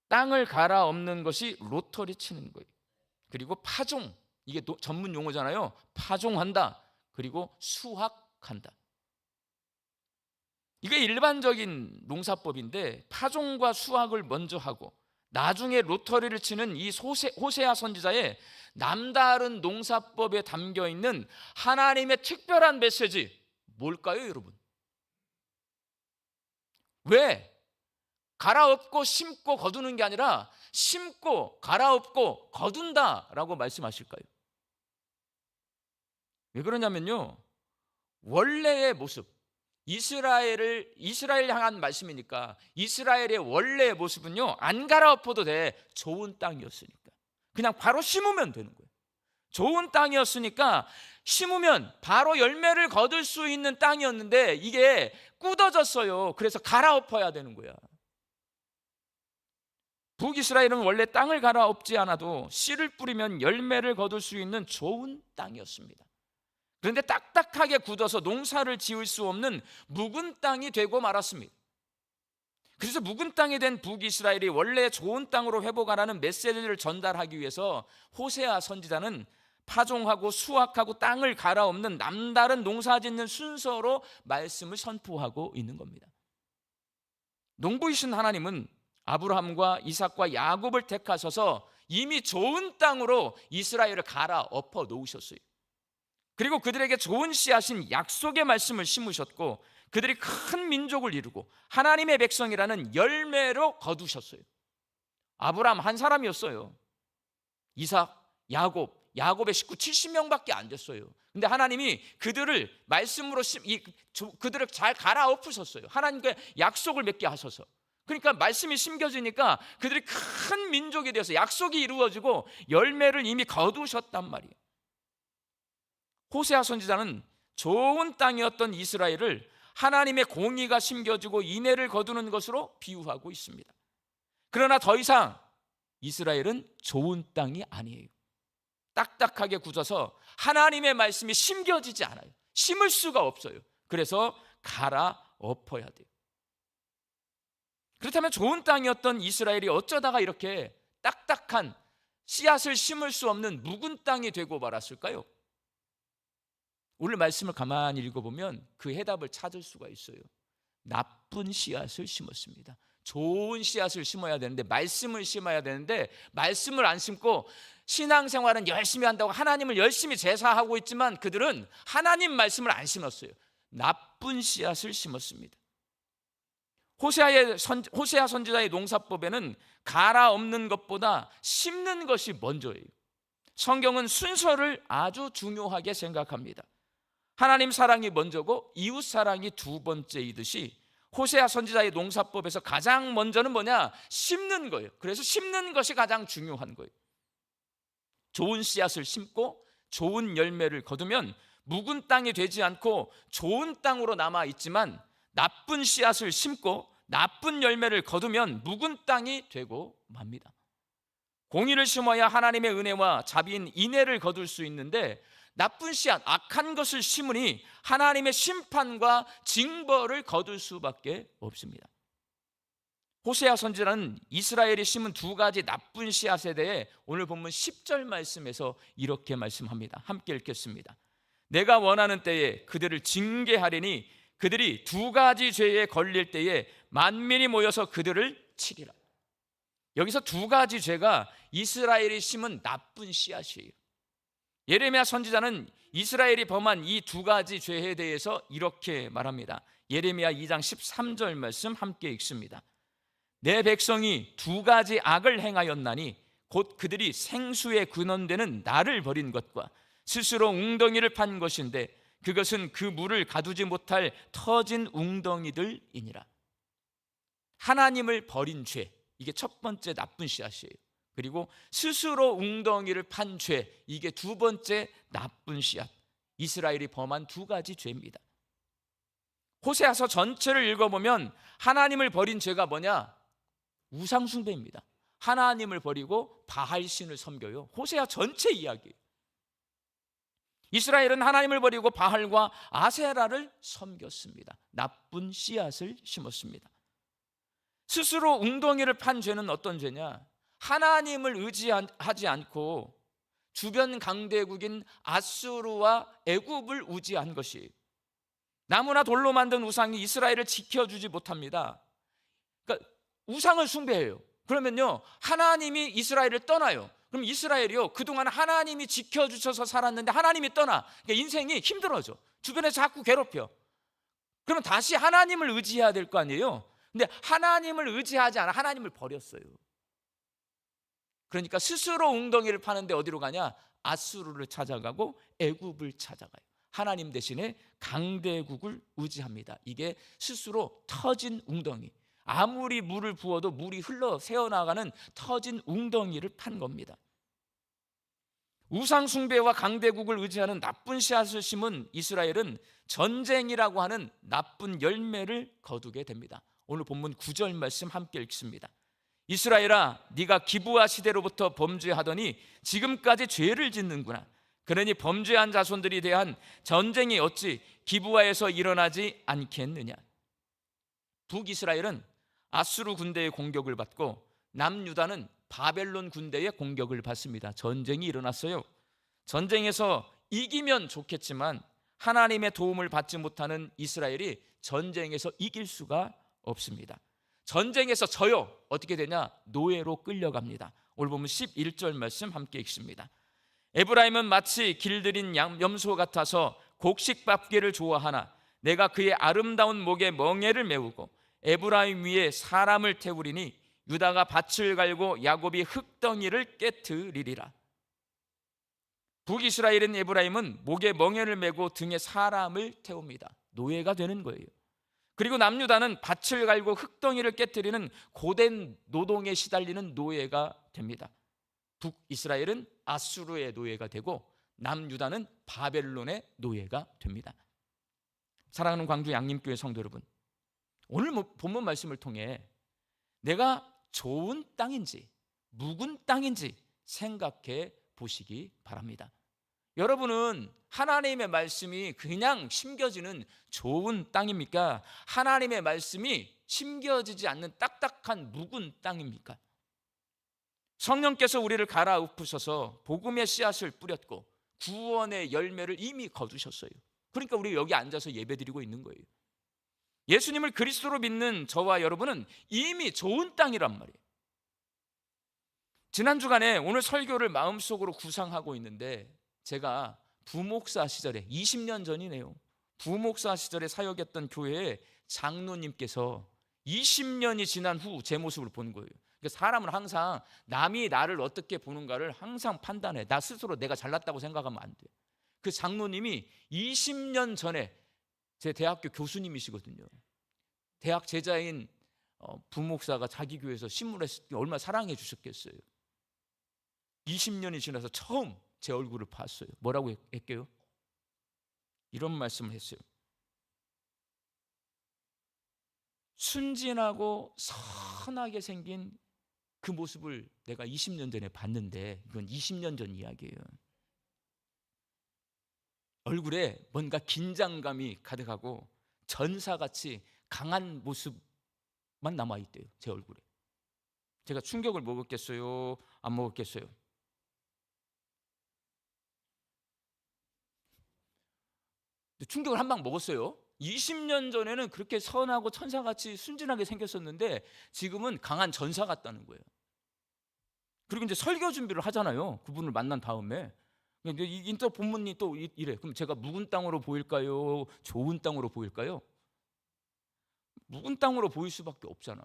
땅을 갈아엎는 것이 로터리 치는 거예요. 그리고 파종, 이게 전문 용어잖아요. 파종한다. 그리고 수확한다. 이게 일반적인 농사법인데 파종과 수확을 먼저 하고 나중에 로터리를 치는 이 호세아 선지자의 남다른 농사법에 담겨 있는 하나님의 특별한 메시지 뭘까요, 여러분? 왜 갈아엎고 심고 거두는 게 아니라 심고 갈아엎고 거둔다라고 말씀하실까요? 왜 그러냐면요, 원래의 모습, 이스라엘 향한 말씀이니까 이스라엘의 원래의 모습은요, 안 갈아엎어도 돼. 좋은 땅이었으니까 그냥 바로 심으면 되는 거예요. 좋은 땅이었으니까 심으면 바로 열매를 거둘 수 있는 땅이었는데 이게 굳어졌어요. 그래서 갈아엎어야 되는 거야. 북이스라엘은 원래 땅을 갈아엎지 않아도 씨를 뿌리면 열매를 거둘 수 있는 좋은 땅이었습니다. 그런데 딱딱하게 굳어서 농사를 지을 수 없는 묵은 땅이 되고 말았습니다. 그래서 묵은 땅이 된 북이스라엘이 원래 좋은 땅으로 회복하라는 메시지를 전달하기 위해서 호세아 선지자는 파종하고 수확하고 땅을 갈아엎는 남다른 농사짓는 순서로 말씀을 선포하고 있는 겁니다. 농부이신 하나님은 아브라함과 이삭과 야곱을 택하셔서 이미 좋은 땅으로 이스라엘을 갈아엎어 놓으셨어요. 그리고 그들에게 좋은 씨앗인 약속의 말씀을 심으셨고 그들이 큰 민족을 이루고 하나님의 백성이라는 열매로 거두셨어요. 아브라함 한 사람이었어요. 이삭, 야곱의 식구 70명밖에 안 됐어요. 근데 하나님이 그들을 말씀으로 그들을 잘 갈아엎으셨어요. 하나님께 약속을 맺게 하셔서. 그러니까 말씀이 심겨지니까 그들이 큰 민족이 되어서 약속이 이루어지고 열매를 이미 거두셨단 말이에요. 호세아 선지자는 좋은 땅이었던 이스라엘을 하나님의 공의가 심겨지고 인애를 거두는 것으로 비유하고 있습니다. 그러나 더 이상 이스라엘은 좋은 땅이 아니에요. 딱딱하게 굳어서 하나님의 말씀이 심겨지지 않아요. 심을 수가 없어요. 그래서 갈아엎어야 돼요. 그렇다면 좋은 땅이었던 이스라엘이 어쩌다가 이렇게 딱딱한 씨앗을 심을 수 없는 묵은 땅이 되고 말았을까요? 오늘 말씀을 가만히 읽어보면 그 해답을 찾을 수가 있어요. 나쁜 씨앗을 심었습니다. 좋은 씨앗을 심어야 되는데, 말씀을 심어야 되는데 말씀을 안 심고 신앙생활은 열심히 한다고 하나님을 열심히 제사하고 있지만 그들은 하나님 말씀을 안 심었어요. 나쁜 씨앗을 심었습니다. 호세아 선지자의 농사법에는 갈아엎는 것보다 심는 것이 먼저예요. 성경은 순서를 아주 중요하게 생각합니다. 하나님 사랑이 먼저고 이웃 사랑이 두 번째이듯이 호세아 선지자의 농사법에서 가장 먼저는 뭐냐? 심는 거예요. 그래서 심는 것이 가장 중요한 거예요. 좋은 씨앗을 심고 좋은 열매를 거두면 묵은 땅이 되지 않고 좋은 땅으로 남아 있지만, 나쁜 씨앗을 심고 나쁜 열매를 거두면 묵은 땅이 되고 맙니다. 공의를 심어야 하나님의 은혜와 자비인 인애를 거둘 수 있는데, 나쁜 씨앗, 악한 것을 심으니 하나님의 심판과 징벌을 거둘 수밖에 없습니다. 호세아 선지자는 이스라엘이 심은 두 가지 나쁜 씨앗에 대해 오늘 본문 10절 말씀에서 이렇게 말씀합니다. 함께 읽겠습니다. 내가 원하는 때에 그들을 징계하리니 그들이 두 가지 죄에 걸릴 때에 만민이 모여서 그들을 치리라. 여기서 두 가지 죄가 이스라엘이 심은 나쁜 씨앗이에요. 예레미야 선지자는 이스라엘이 범한 이 두 가지 죄에 대해서 이렇게 말합니다. 예레미야 2장 13절 말씀 함께 읽습니다. 내 백성이 두 가지 악을 행하였나니 곧 그들이 생수의 근원되는 나를 버린 것과 스스로 웅덩이를 판 것인데 그것은 그 물을 가두지 못할 터진 웅덩이들이니라. 하나님을 버린 죄, 이게 첫 번째 나쁜 씨앗이에요. 그리고 스스로 웅덩이를 판 죄, 이게 두 번째 나쁜 씨앗. 이스라엘이 범한 두 가지 죄입니다. 호세아서 전체를 읽어보면 하나님을 버린 죄가 뭐냐? 우상숭배입니다. 하나님을 버리고 바알신을 섬겨요. 호세아 전체 이야기예요. 이스라엘은 하나님을 버리고 바알과 아세라를 섬겼습니다. 나쁜 씨앗을 심었습니다. 스스로 웅덩이를 판 죄는 어떤 죄냐? 하나님을 의지하지 않고 주변 강대국인 아수르와 애굽을 의지한 것이에요. 나무나 돌로 만든 우상이 이스라엘을 지켜주지 못합니다. 그러니까 우상을 숭배해요. 그러면요, 하나님이 이스라엘을 떠나요. 그럼 이스라엘이요, 그동안 하나님이 지켜주셔서 살았는데 하나님이 떠나. 그러니까 인생이 힘들어져. 주변에서 자꾸 괴롭혀. 그러면 다시 하나님을 의지해야 될 거 아니에요. 근데 하나님을 의지하지 않아 하나님을 버렸어요. 그러니까 스스로 웅덩이를 파는데 어디로 가냐? 아수르를 찾아가고 애굽을 찾아가요. 하나님 대신에 강대국을 의지합니다. 이게 스스로 터진 웅덩이, 아무리 물을 부어도 물이 흘러 새어나가는 터진 웅덩이를 판 겁니다. 우상 숭배와 강대국을 의지하는 나쁜 씨앗을 심은 이스라엘은 전쟁이라고 하는 나쁜 열매를 거두게 됩니다. 오늘 본문 9절 말씀 함께 읽습니다. 이스라엘아, 네가 기브아 시대로부터 범죄하더니 지금까지 죄를 짓는구나. 그러니 범죄한 자손들이 대한 전쟁이 어찌 기브아에서 일어나지 않겠느냐. 북이스라엘은 아수르 군대의 공격을 받고 남유다는 바벨론 군대의 공격을 받습니다. 전쟁이 일어났어요. 전쟁에서 이기면 좋겠지만 하나님의 도움을 받지 못하는 이스라엘이 전쟁에서 이길 수가 없습니다. 전쟁에서 져요. 어떻게 되냐? 노예로 끌려갑니다. 오늘 보면 11절 말씀 함께 읽습니다. 에브라임은 마치 길들인 염소 같아서 곡식밥기를 좋아하나 내가 그의 아름다운 목에 멍에를 메우고 에브라임 위에 사람을 태우리니 유다가 밭을 갈고 야곱이 흙덩이를 깨트리리라. 북이스라엘인 에브라임은 목에 멍에를 메고 등에 사람을 태웁니다. 노예가 되는 거예요. 그리고 남유다는 밭을 갈고 흙덩이를 깨트리는 고된 노동에 시달리는 노예가 됩니다. 북이스라엘은 아수르의 노예가 되고 남유다는 바벨론의 노예가 됩니다. 사랑하는 광주 양림교회 성도 여러분, 오늘 본문 말씀을 통해 내가 좋은 땅인지 묵은 땅인지 생각해 보시기 바랍니다. 여러분은 하나님의 말씀이 그냥 심겨지는 좋은 땅입니까? 하나님의 말씀이 심겨지지 않는 딱딱한 묵은 땅입니까? 성령께서 우리를 갈아엎으셔서 복음의 씨앗을 뿌렸고 구원의 열매를 이미 거두셨어요. 그러니까 우리 여기 앉아서 예배드리고 있는 거예요. 예수님을 그리스도로 믿는 저와 여러분은 이미 좋은 땅이란 말이에요. 지난 주간에 오늘 설교를 마음속으로 구상하고 있는데 제가 부목사 시절에 20년 전이네요. 부목사 시절에 사역했던 교회에 장로님께서 20년이 지난 후 제 모습을 본 거예요. 그러니까 사람은 항상 남이 나를 어떻게 보는가를 항상 판단해. 나 스스로 내가 잘났다고 생각하면 안 돼. 그 장로님이 20년 전에 제 대학교 교수님이시거든요. 대학 제자인 부목사가 자기 교회에서 신문했을 때 얼마나 사랑해 주셨겠어요. 20년이 지나서 처음 제 얼굴을 봤어요. 뭐라고 했게요? 이런 말씀을 했어요. 순진하고 선하게 생긴 그 모습을 내가 20년 전에 봤는데 이건 20년 전 이야기예요. 얼굴에 뭔가 긴장감이 가득하고 전사같이 강한 모습만 남아있대요. 제 얼굴에. 제가 충격을 먹었겠어요? 안 먹었겠어요? 충격을 한 방 먹었어요. 20년 전에는 그렇게 선하고 천사같이 순진하게 생겼었는데 지금은 강한 전사 같다는 거예요. 그리고 이제 설교 준비를 하잖아요. 그분을 만난 다음에. 인터 본문이 또 이래. 그럼 제가 묵은 땅으로 보일까요? 좋은 땅으로 보일까요? 묵은 땅으로 보일 수밖에 없잖아.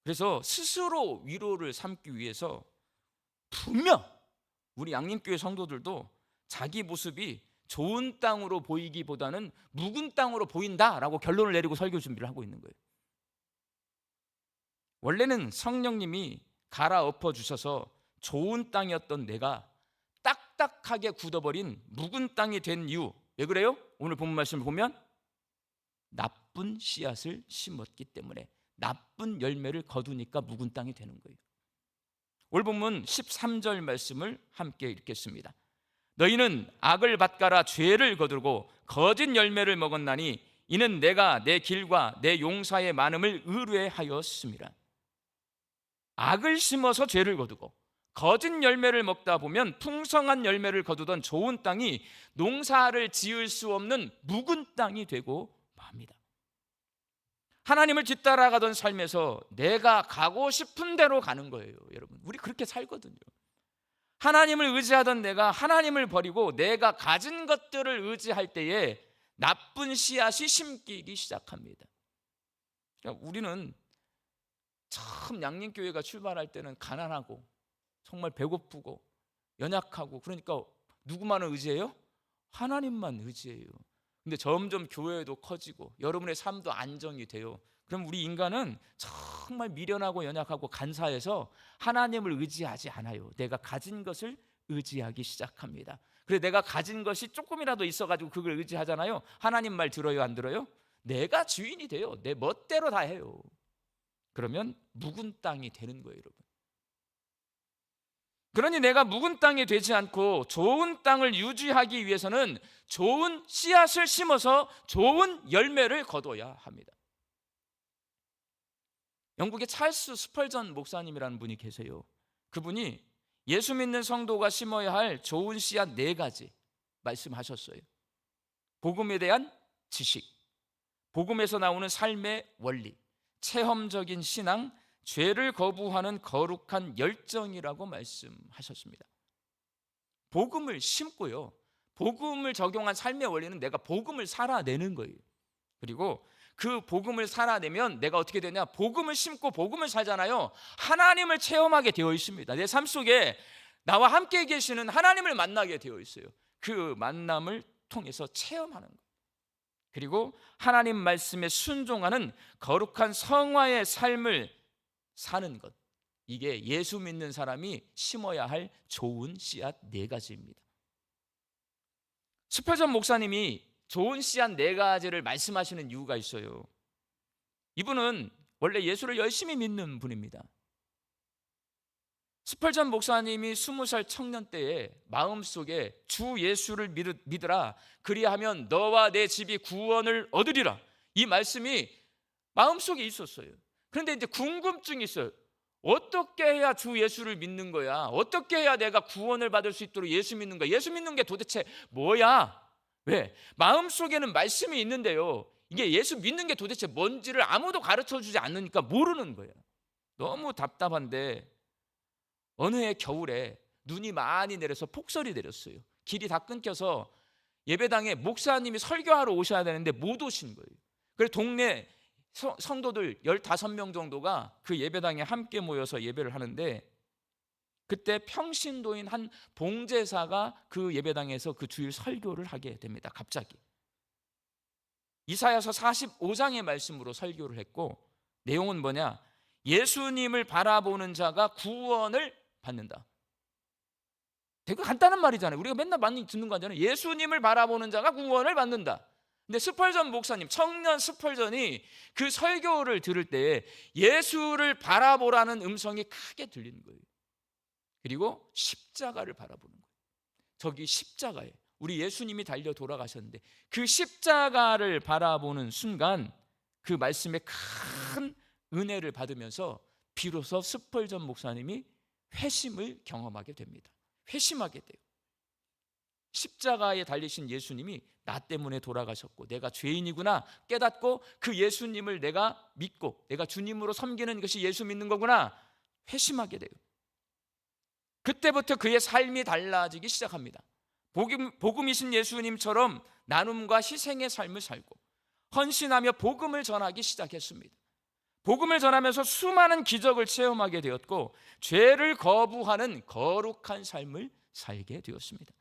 그래서 스스로 위로를 삼기 위해서 분명 우리 양림교회 성도들도 자기 모습이 좋은 땅으로 보이기보다는 묵은 땅으로 보인다라고 결론을 내리고 설교 준비를 하고 있는 거예요. 원래는 성령님이 갈아엎어 주셔서 좋은 땅이었던 내가 딱딱하게 굳어버린 묵은 땅이 된 이유, 왜 그래요? 오늘 본문 말씀을 보면 나쁜 씨앗을 심었기 때문에 나쁜 열매를 거두니까 묵은 땅이 되는 거예요. 오늘 본문 13절 말씀을 함께 읽겠습니다. 너희는 악을 밭갈아 죄를 거두고 거짓 열매를 먹었나니 이는 내가 내 길과 내 용사의 많음을 의뢰하였습니다. 악을 심어서 죄를 거두고 거짓 열매를 먹다 보면 풍성한 열매를 거두던 좋은 땅이 농사를 지을 수 없는 묵은 땅이 되고 맙니다. 하나님을 뒤따라가던 삶에서 내가 가고 싶은 대로 가는 거예요. 여러분, 우리 그렇게 살거든요. 하나님을 의지하던 내가 하나님을 버리고 내가 가진 것들을 의지할 때에 나쁜 씨앗이 심기기 시작합니다. 그러니까 우리는 처음 양림교회가 출발할 때는 가난하고 정말 배고프고 연약하고, 그러니까 누구만을 의지해요? 하나님만 의지해요. 근데 점점 교회도 커지고 여러분의 삶도 안정이 돼요. 그럼 우리 인간은 정말 미련하고 연약하고 간사해서 하나님을 의지하지 않아요. 내가 가진 것을 의지하기 시작합니다. 그래서 내가 가진 것이 조금이라도 있어가지고 그걸 의지하잖아요. 하나님 말 들어요, 안 들어요? 내가 주인이 돼요. 내 멋대로 다 해요. 그러면 묵은 땅이 되는 거예요, 여러분. 그러니 내가 묵은 땅이 되지 않고 좋은 땅을 유지하기 위해서는 좋은 씨앗을 심어서 좋은 열매를 거둬야 합니다. 영국의 찰스 스펄전 목사님이라는 분이 계세요. 그분이 예수 믿는 성도가 심어야 할 좋은 씨앗 4가지 말씀하셨어요. 복음에 대한 지식, 복음에서 나오는 삶의 원리, 체험적인 신앙, 죄를 거부하는 거룩한 열정이라고 말씀하셨습니다. 복음을 심고요, 복음을 적용한 삶의 원리는 내가 복음을 살아내는 거예요. 그리고 그 복음을 살아내면 내가 어떻게 되냐, 복음을 심고 복음을 살잖아요. 하나님을 체험하게 되어 있습니다. 내 삶 속에 나와 함께 계시는 하나님을 만나게 되어 있어요. 그 만남을 통해서 체험하는 거예요. 그리고 하나님 말씀에 순종하는 거룩한 성화의 삶을 사는 것, 이게 예수 믿는 사람이 심어야 할 좋은 씨앗 4가지입니다. 스펄전 목사님이 좋은 씨앗 4가지를 말씀하시는 이유가 있어요. 이분은 원래 예수를 열심히 믿는 분입니다. 스펄전 목사님이 20살 청년 때에 마음속에 주 예수를 믿으라, 그리하면 너와 내 집이 구원을 얻으리라, 이 말씀이 마음속에 있었어요. 그런데 이제 궁금증이 있어요. 어떻게 해야 주 예수를 믿는 거야? 어떻게 해야 내가 구원을 받을 수 있도록 예수 믿는 거야? 예수 믿는 게 도대체 뭐야? 왜? 마음속에는 말씀이 있는데요, 이게 예수 믿는 게 도대체 뭔지를 아무도 가르쳐주지 않으니까 모르는 거예요. 너무 답답한데 어느 해 겨울에 눈이 많이 내려서 폭설이 내렸어요. 길이 다 끊겨서 예배당에 목사님이 설교하러 오셔야 되는데 못 오신 거예요. 그래서 동네 성도들 15명 정도가 그 예배당에 함께 모여서 예배를 하는데, 그때 평신도인 한 봉제사가 그 예배당에서 그 주일 설교를 하게 됩니다. 갑자기 이사야서 45장의 말씀으로 설교를 했고, 내용은 뭐냐, 예수님을 바라보는 자가 구원을 받는다. 되게 간단한 말이잖아요. 우리가 맨날 많이 듣는 거 아니잖아요. 예수님을 바라보는 자가 구원을 받는다. 근데 스펄전 목사님, 청년 스펄전이 그 설교를 들을 때 예수를 바라보라는 음성이 크게 들리는 거예요. 그리고 십자가를 바라보는 거예요. 저기 십자가에 우리 예수님이 달려 돌아가셨는데 그 십자가를 바라보는 순간 그 말씀에 큰 은혜를 받으면서 비로소 스펄전 목사님이 회심을 경험하게 됩니다. 회심하게 돼요. 십자가에 달리신 예수님이 나 때문에 돌아가셨고 내가 죄인이구나 깨닫고 그 예수님을 내가 믿고 내가 주님으로 섬기는 것이 예수 믿는 거구나 회심하게 돼요. 그때부터 그의 삶이 달라지기 시작합니다. 복음이신 예수님처럼 나눔과 희생의 삶을 살고 헌신하며 복음을 전하기 시작했습니다. 복음을 전하면서 수많은 기적을 체험하게 되었고 죄를 거부하는 거룩한 삶을 살게 되었습니다.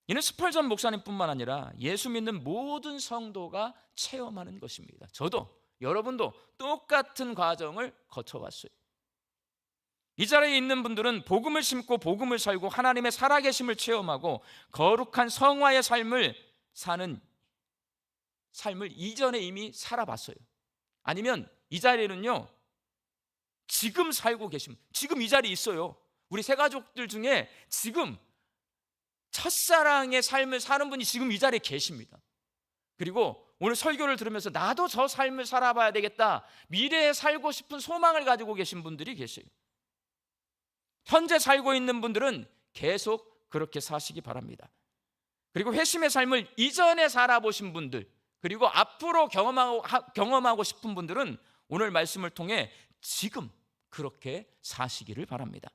이는 스펄전 목사님뿐만 아니라 예수 믿는 모든 성도가 체험하는 것입니다. 저도 여러분도 똑같은 과정을 거쳐왔어요. 이 자리에 있는 분들은 복음을 심고 복음을 살고 하나님의 살아계심을 체험하고 거룩한 성화의 삶을 사는 삶을 이전에 이미 살아봤어요. 아니면 이 자리에는요 지금 살고 계신, 지금 이 자리에 있어요. 우리 세 가족들 중에 지금 첫사랑의 삶을 사는 분이 지금 이 자리에 계십니다. 그리고 오늘 설교를 들으면서 나도 저 삶을 살아봐야 되겠다, 미래에 살고 싶은 소망을 가지고 계신 분들이 계세요. 현재 살고 있는 분들은 계속 그렇게 사시기 바랍니다. 그리고 회심의 삶을 이전에 살아보신 분들, 그리고 앞으로 경험하고 싶은 분들은 오늘 말씀을 통해 지금 그렇게 사시기를 바랍니다.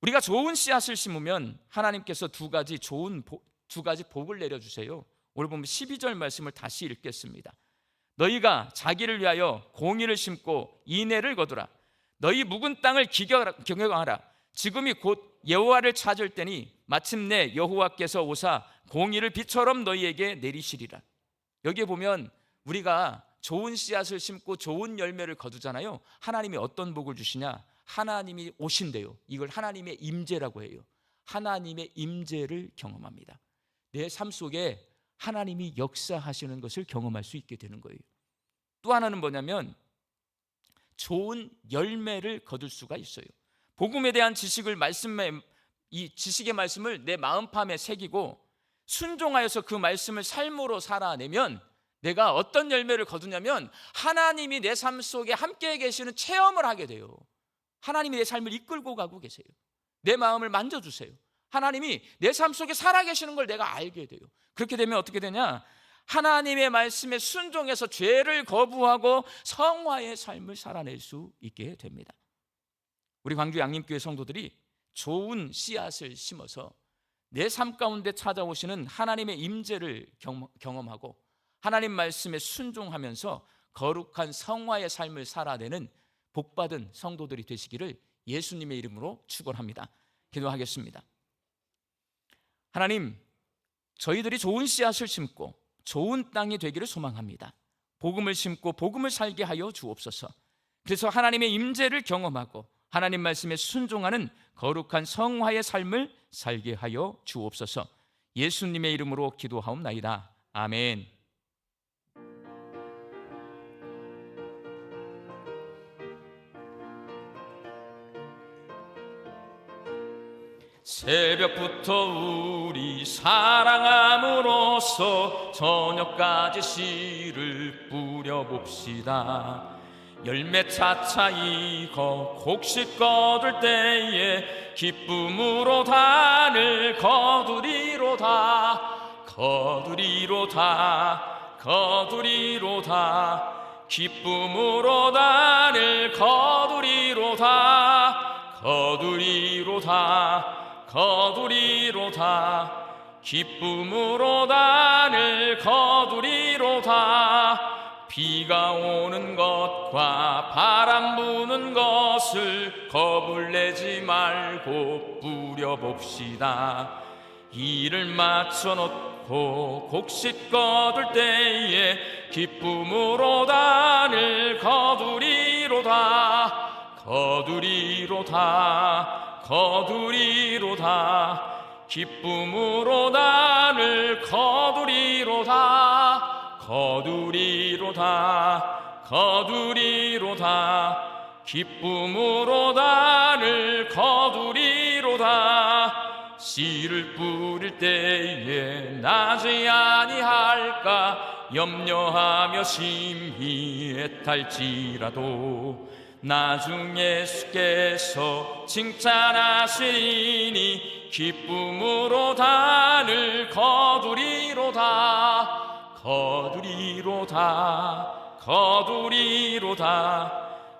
우리가 좋은 씨앗을 심으면 하나님께서 두 가지 복을 내려주세요. 오늘 보면 12절 말씀을 다시 읽겠습니다. 너희가 자기를 위하여 공의를 심고 인애를 거두라. 너희 묵은 땅을 경영하라. 지금이 곧 여호와를 찾을 때니 마침내 여호와께서 오사 공의를 비처럼 너희에게 내리시리라. 여기에 보면 우리가 좋은 씨앗을 심고 좋은 열매를 거두잖아요. 하나님이 어떤 복을 주시냐? 하나님이 오신대요. 이걸 하나님의 임재라고 해요. 하나님의 임재를 경험합니다. 내 삶 속에 하나님이 역사하시는 것을 경험할 수 있게 되는 거예요. 또 하나는 뭐냐면 좋은 열매를 거둘 수가 있어요. 복음에 대한 이 지식의 말씀을 내 마음판에 새기고 순종하여서 그 말씀을 삶으로 살아내면 내가 어떤 열매를 거두냐면 하나님이 내 삶 속에 함께 계시는 체험을 하게 돼요. 하나님이 내 삶을 이끌고 가고 계세요. 내 마음을 만져주세요. 하나님이 내 삶 속에 살아계시는 걸 내가 알게 돼요. 그렇게 되면 어떻게 되냐? 하나님의 말씀에 순종해서 죄를 거부하고 성화의 삶을 살아낼 수 있게 됩니다. 우리 광주 양림교회 성도들이 좋은 씨앗을 심어서 내 삶 가운데 찾아오시는 하나님의 임재를 경험하고 하나님 말씀에 순종하면서 거룩한 성화의 삶을 살아내는 복받은 성도들이 되시기를 예수님의 이름으로 축원합니다. 기도하겠습니다. 하나님, 저희들이 좋은 씨앗을 심고 좋은 땅이 되기를 소망합니다. 복음을 심고 복음을 살게 하여 주옵소서. 그래서 하나님의 임재를 경험하고 하나님 말씀에 순종하는 거룩한 성화의 삶을 살게 하여 주옵소서. 예수님의 이름으로 기도하옵나이다. 아멘. 새벽부터 우리 사랑함으로써 저녁까지 씨를 뿌려봅시다. 열매 차차 익어 곡식 거둘 때에 기쁨으로 단을 거두리로다. 거두리로다. 거두리로다. 기쁨으로 단을 거두리로다. 거두리로다. 거두리로다. 기쁨으로 단을 거두리로다. 비가 오는 것과 바람 부는 것을 겁을 내지 말고 뿌려봅시다. 일을 마쳐놓고 곡식 거둘 때에 기쁨으로 단을 거두리로다. 거두리로다. 거두리로다. 기쁨으로 단을 거두리로다. 거두리로다. 거두리로다. 기쁨으로 단을 거두리로다. 씨를 뿌릴 때에 나지 아니할까 염려하며 심히 애탈지라도 나중에 예수께서 칭찬하시니 기쁨으로 단을 거두리로다. 거두리로다. 거두리로다.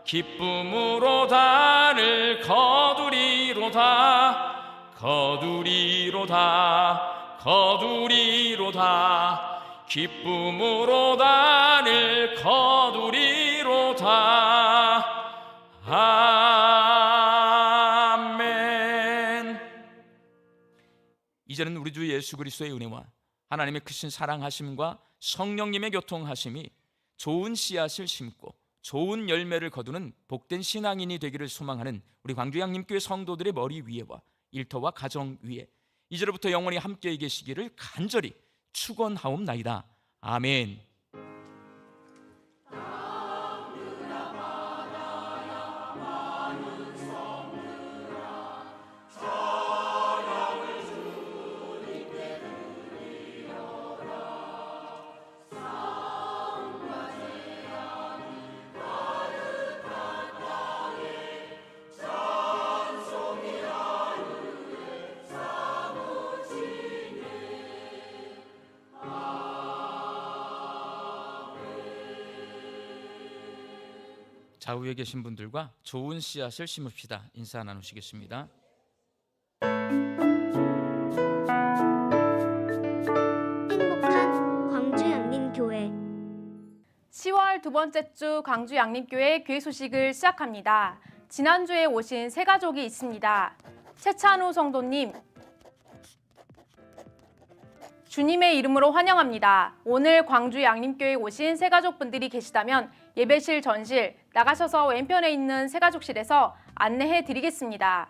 기쁨으로 단을 거두리로다. 거두리로다. 거두리로다. 기쁨으로 단을 거두리로다. 아멘. 이제는 우리 주 예수 그리스도의 은혜와 하나님의 크신 사랑하심과 성령님의 교통하심이 좋은 씨앗을 심고 좋은 열매를 거두는 복된 신앙인이 되기를 소망하는 우리 광주 양림교회 성도들의 머리 위에와 일터와 가정 위에 이제로부터 영원히 함께 계시기를 간절히 축원하옵나이다. 아멘. 좌우에 계신 분들과 좋은 씨앗을 심읍시다. 인사 나누시겠습니다. 행복한 광주 양림교회 10월 두 번째 주 광주 양림교회 교회 소식을 시작합니다. 지난주에 오신 새 가족이 있습니다. 최찬우 성도님, 주님의 이름으로 환영합니다. 오늘 광주 양림교회에 오신 새 가족분들이 계시다면 예배실 전실 나가셔서 왼편에 있는 새 가족실에서 안내해 드리겠습니다.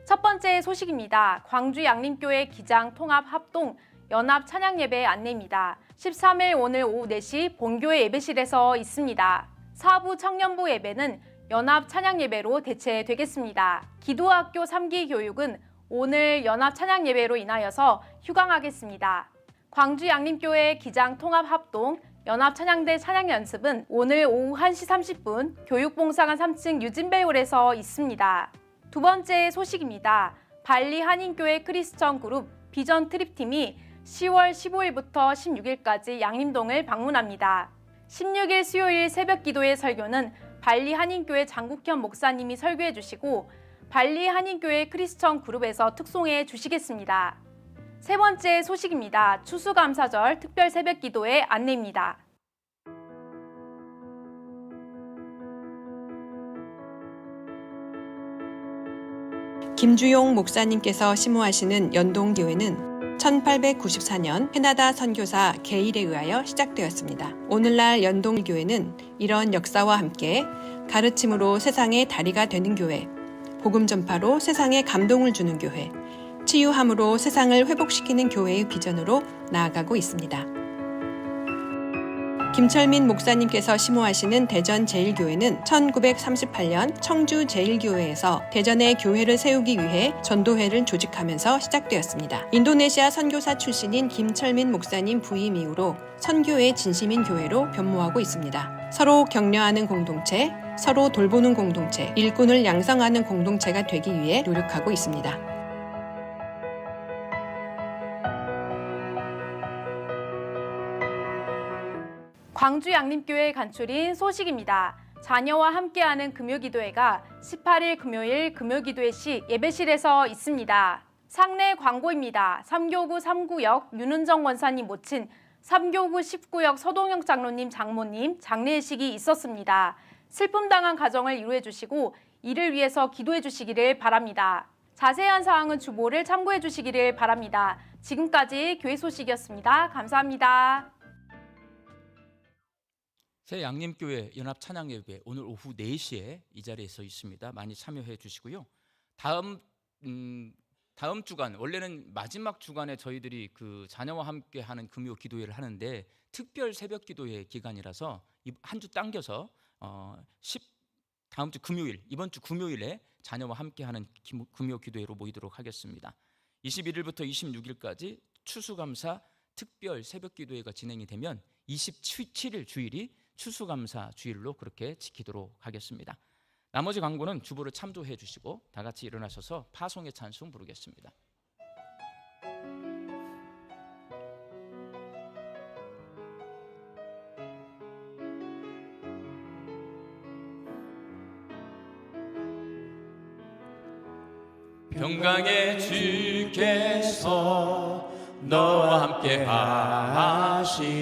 첫 번째 소식입니다. 광주 양림교회 기장 통합 합동 연합 찬양 예배 안내입니다. 13일 오늘 오후 4시 본교회 예배실에서 있습니다. 사부 청년부 예배는 연합 찬양 예배로 대체되겠습니다. 기도학교 3기 교육은 오늘 연합 찬양 예배로 인하여서 휴강하겠습니다. 광주 양림교회 기장 통합 합동 연합 찬양대 찬양 연습은 오늘 오후 1시 30분 교육봉사관 3층 유진배홀에서 있습니다. 두 번째 소식입니다. 발리 한인교회 크리스천 그룹 비전 트립팀이 10월 15일부터 16일까지 양림동을 방문합니다. 16일 수요일 새벽 기도회 설교는 발리 한인교회 장국현 목사님이 설교해 주시고 발리 한인교회 크리스천 그룹에서 특송해 주시겠습니다. 세 번째 소식입니다. 추수감사절 특별 새벽 기도회 안내입니다. 김주용 목사님께서 심호하시는 연동교회는 1894년 캐나다 선교사 게일에 의하여 시작되었습니다. 오늘날 연동교회는 이런 역사와 함께 가르침으로 세상의 다리가 되는 교회, 복음 전파로 세상에 감동을 주는 교회, 치유함으로 세상을 회복시키는 교회의 비전으로 나아가고 있습니다. 김철민 목사님께서 심호하시는 대전 제일교회는 1938년 청주 제일교회에서 대전에 교회를 세우기 위해 전도회를 조직하면서 시작되었습니다. 인도네시아 선교사 출신인 김철민 목사님 부임 이후로 선교의 진심인 교회로 변모하고 있습니다. 서로 격려하는 공동체, 서로 돌보는 공동체, 일꾼을 양성하는 공동체가 되기 위해 노력하고 있습니다. 광주 양림교회 간추린 소식입니다. 자녀와 함께하는 금요기도회가 18일 금요일 금요기도회 시 예배실에서 있습니다. 상내 광고입니다. 3교구 3구역 윤은정 원사님 모친 3교구 19역 서동영 장로님 장모님 장례식이 있었습니다. 슬픔당한 가정을 위로해 주시고 이를 위해서 기도해 주시기를 바랍니다. 자세한 사항은 주보를 참고해 주시기를 바랍니다. 지금까지 교회 소식이었습니다. 감사합니다. 새 양림교회 연합 찬양 예배 오늘 오후 4시에 이 자리에서 있습니다. 많이 참여해 주시고요. 다음 주간 원래는 마지막 주간에 저희들이 그 자녀와 함께 하는 금요 기도회를 하는데 특별 새벽 기도회 기간이라서 한 주 당겨서 다음 주 금요일 이번 주 금요일에 자녀와 함께 하는 금요 기도회로 모이도록 하겠습니다. 21일부터 26일까지 추수감사 특별 새벽 기도회가 진행이 되면 27일 주일이 추수감사 주일로 그렇게 지키도록 하겠습니다. 나머지 광고는 주보를 참조해 주시고 다 같이 일어나셔서 파송의 찬송 부르겠습니다. 평강의 주께서 너와 함께 하시고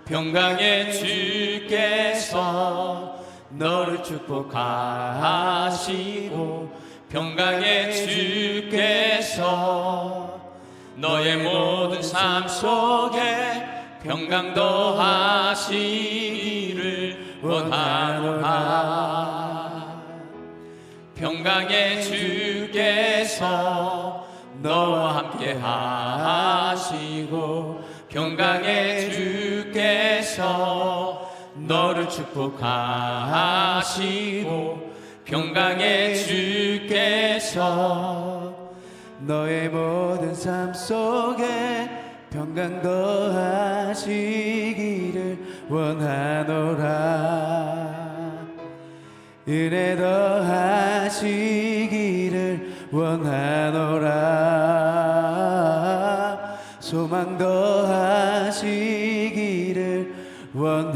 평강의 주께서 너를 축복하시고 평강의 주께서 너의 모든 삶 속에 평강 더하시기를 원하노라. 평강의 주께서 너와 함께 하시고 평강의 주께서 너를 축복하시고 평강의 주께서 너의 모든 삶 속에 평강 더하시기를 원하노라. 은혜 더하시기를 원하노라. 소망 더하시기를 원하노라.